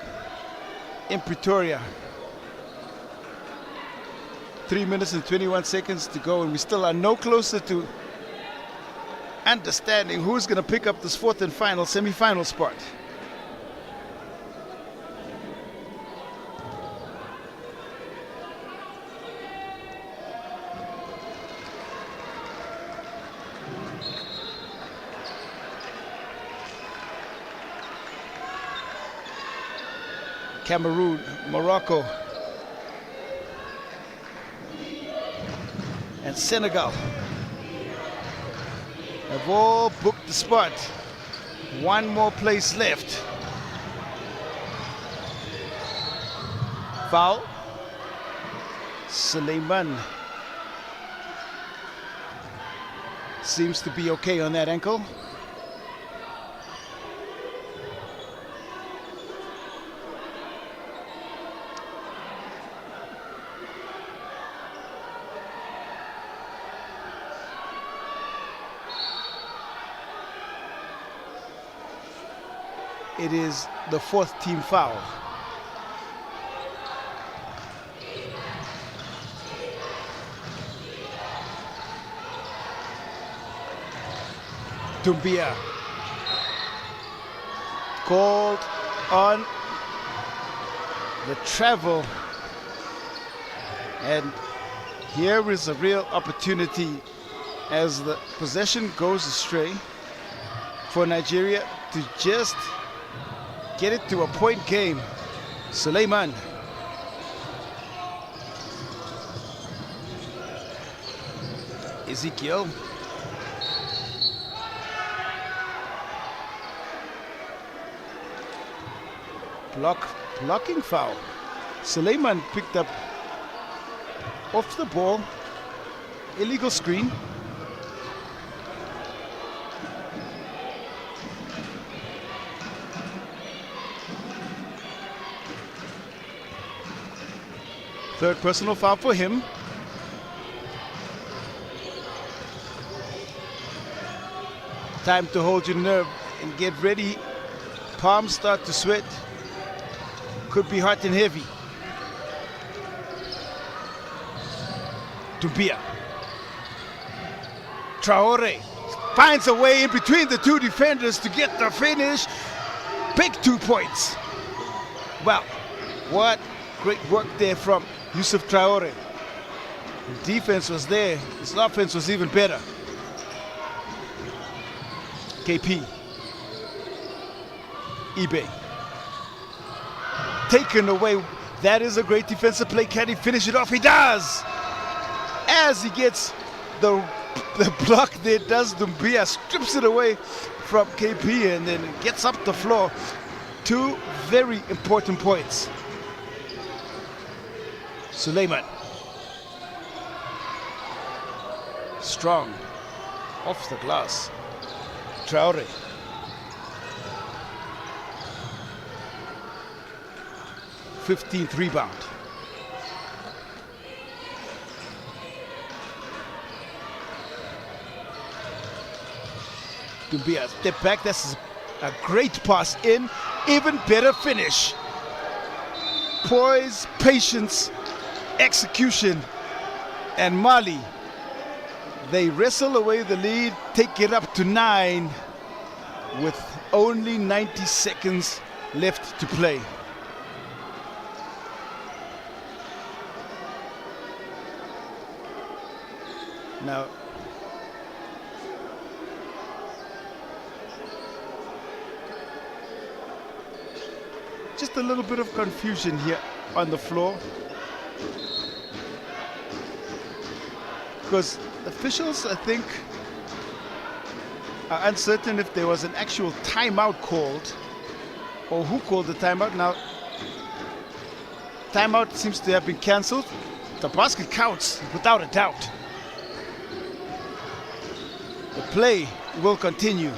in Pretoria. 3 minutes and 21 seconds to go, and we still are no closer to understanding who's going to pick up this fourth and final semi-final spot. Cameroon, Morocco, and Senegal have all booked the spot. One more place left. Foul. Suleiman seems to be okay on that ankle. It is the fourth team foul. Doumbia called on the travel, and here is a real opportunity as the possession goes astray for Nigeria to just get it to a point game. Suleiman. Ezekiel. Blocking foul. Suleiman picked up off the ball. Illegal screen. Third personal foul for him. Time to hold your nerve and get ready. Palms start to sweat. Could be hot and heavy. Doumbia. Traore finds a way in between the two defenders to get the finish. Big 2 points. Well, what great work there from Yusuf Traore. Defense was there. His offense was even better. KP. eBay. Taken away. That is a great defensive play. Can he finish it off? He does! As he gets the block there, does Dumbia, strips it away from KP and then gets up the floor. Two very important points. Suleiman. Strong. Off the glass. Traore. '15th rebound. Dumbia, step back. That's a great pass in. Even better finish. Poise, patience, execution. And Mali, they wrestle away the lead, take it up to 9 with only 90 seconds left to play. Now, just a little bit of confusion here on the floor, because officials, I think, are uncertain if there was an actual timeout called or who called the timeout. Now, timeout seems to have been cancelled. The basket counts without a doubt. The play will continue.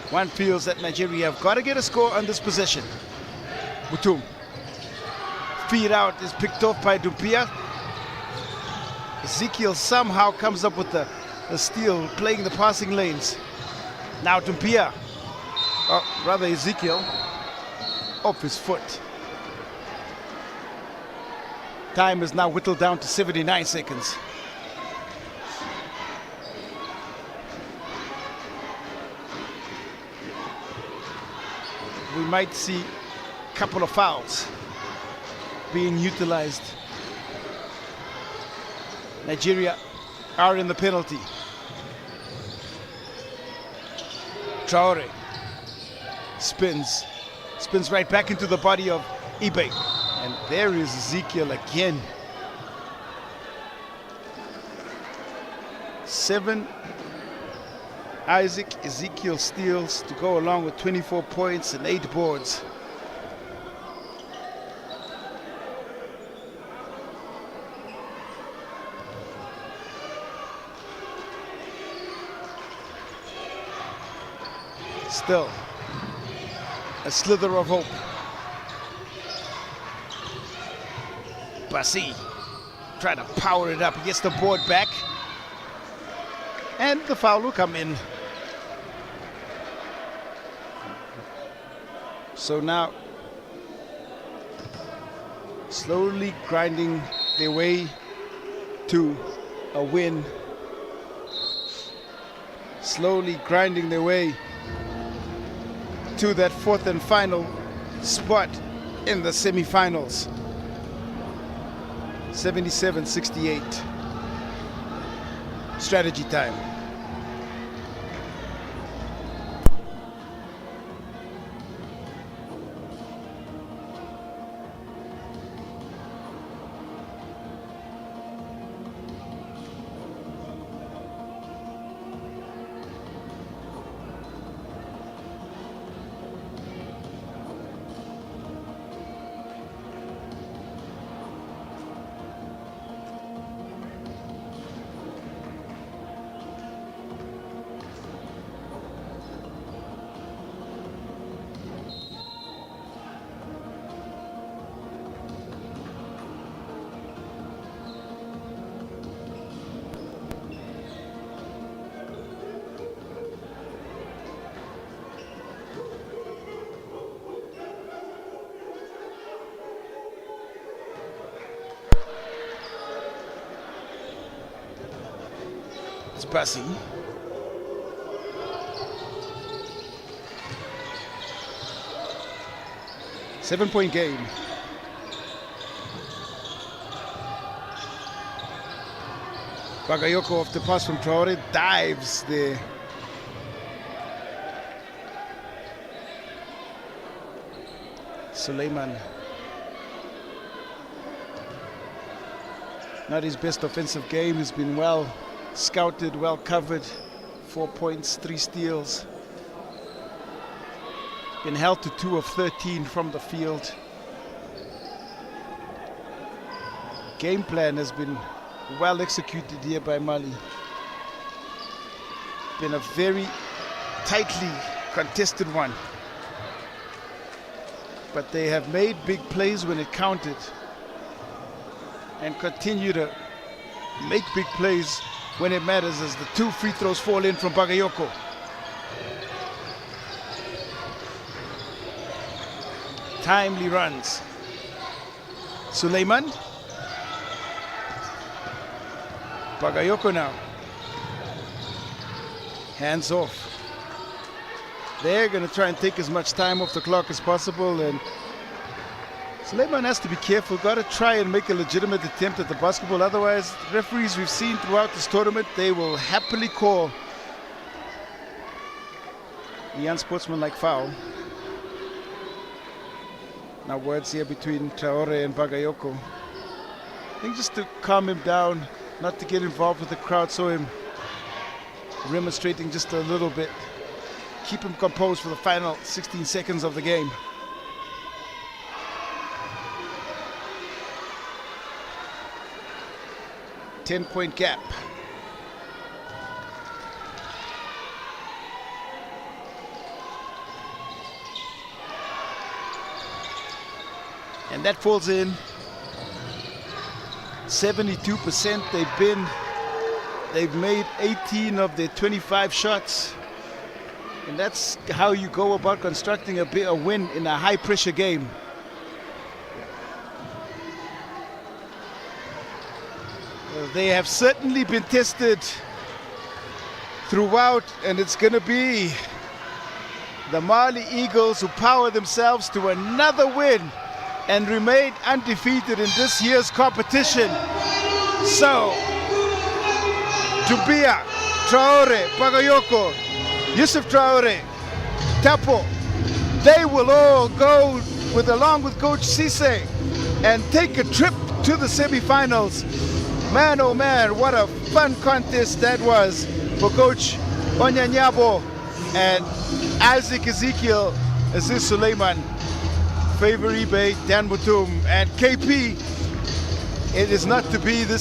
One feels that Nigeria have got to get a score on this possession. Mutum. Feed out is picked off by Dumbia. Ezekiel somehow comes up with the steal, playing the passing lanes. Now Dumbia, or rather Ezekiel, off his foot. Time is now whittled down to 79 seconds. We might see a couple of fouls being utilized. Nigeria are in the penalty. Traore spins right back into the body of eBay. And there is Ezekiel again. 7 Isaac Ezekiel steals to go along with 24 points and 8 boards. Still a slither of hope. Bassi trying to power it up. He gets the board back. And the foul will come in. So now, slowly grinding their way to a win. Slowly grinding their way to that 4th and final spot in the semifinals. 77-68. Strategy time. Bassi. 7-point game. Bagayoko off the pass from Traore, dives there. Suleiman. Not his best offensive game. He's been well scouted, well covered. 4 points, 3 steals. Been held to 2 of 13 from the field. Game plan has been well executed here by Mali. Been a very tightly contested one. But they have made big plays when it counted and continue to make big plays when it matters as the 2 free throws fall in from Bagayoko. Timely runs. Suleiman. Bagayoko now. Hands off. They're going to try and take as much time off the clock as possible, and Suleiman has to be careful. Got to try and make a legitimate attempt at the basketball. Otherwise, referees we've seen throughout this tournament, they will happily call the unsportsmanlike foul. Now words here between Traore and Bagayoko. I think just to calm him down, not to get involved with the crowd, saw him remonstrating just a little bit. Keep him composed for the final 16 seconds of the game. Ten-point gap. And that falls in. 72% they've made 18 of their 25 shots. And that's how you go about constructing a win in a high-pressure game. They have certainly been tested throughout, and it's going to be the Mali Eagles who power themselves to another win and remain undefeated in this year's competition. So, Dubia, Traore, Bagayoko, Yusuf Traore, Tapo, they will all go along with Coach Cisse and take a trip to the semifinals. Man, oh man, what a fun contest that was for Coach Onyanyabo and Isaac Ezekiel, Aziz Suleiman, Favor Ibe, Dan Mutum, and KP. It is not to be this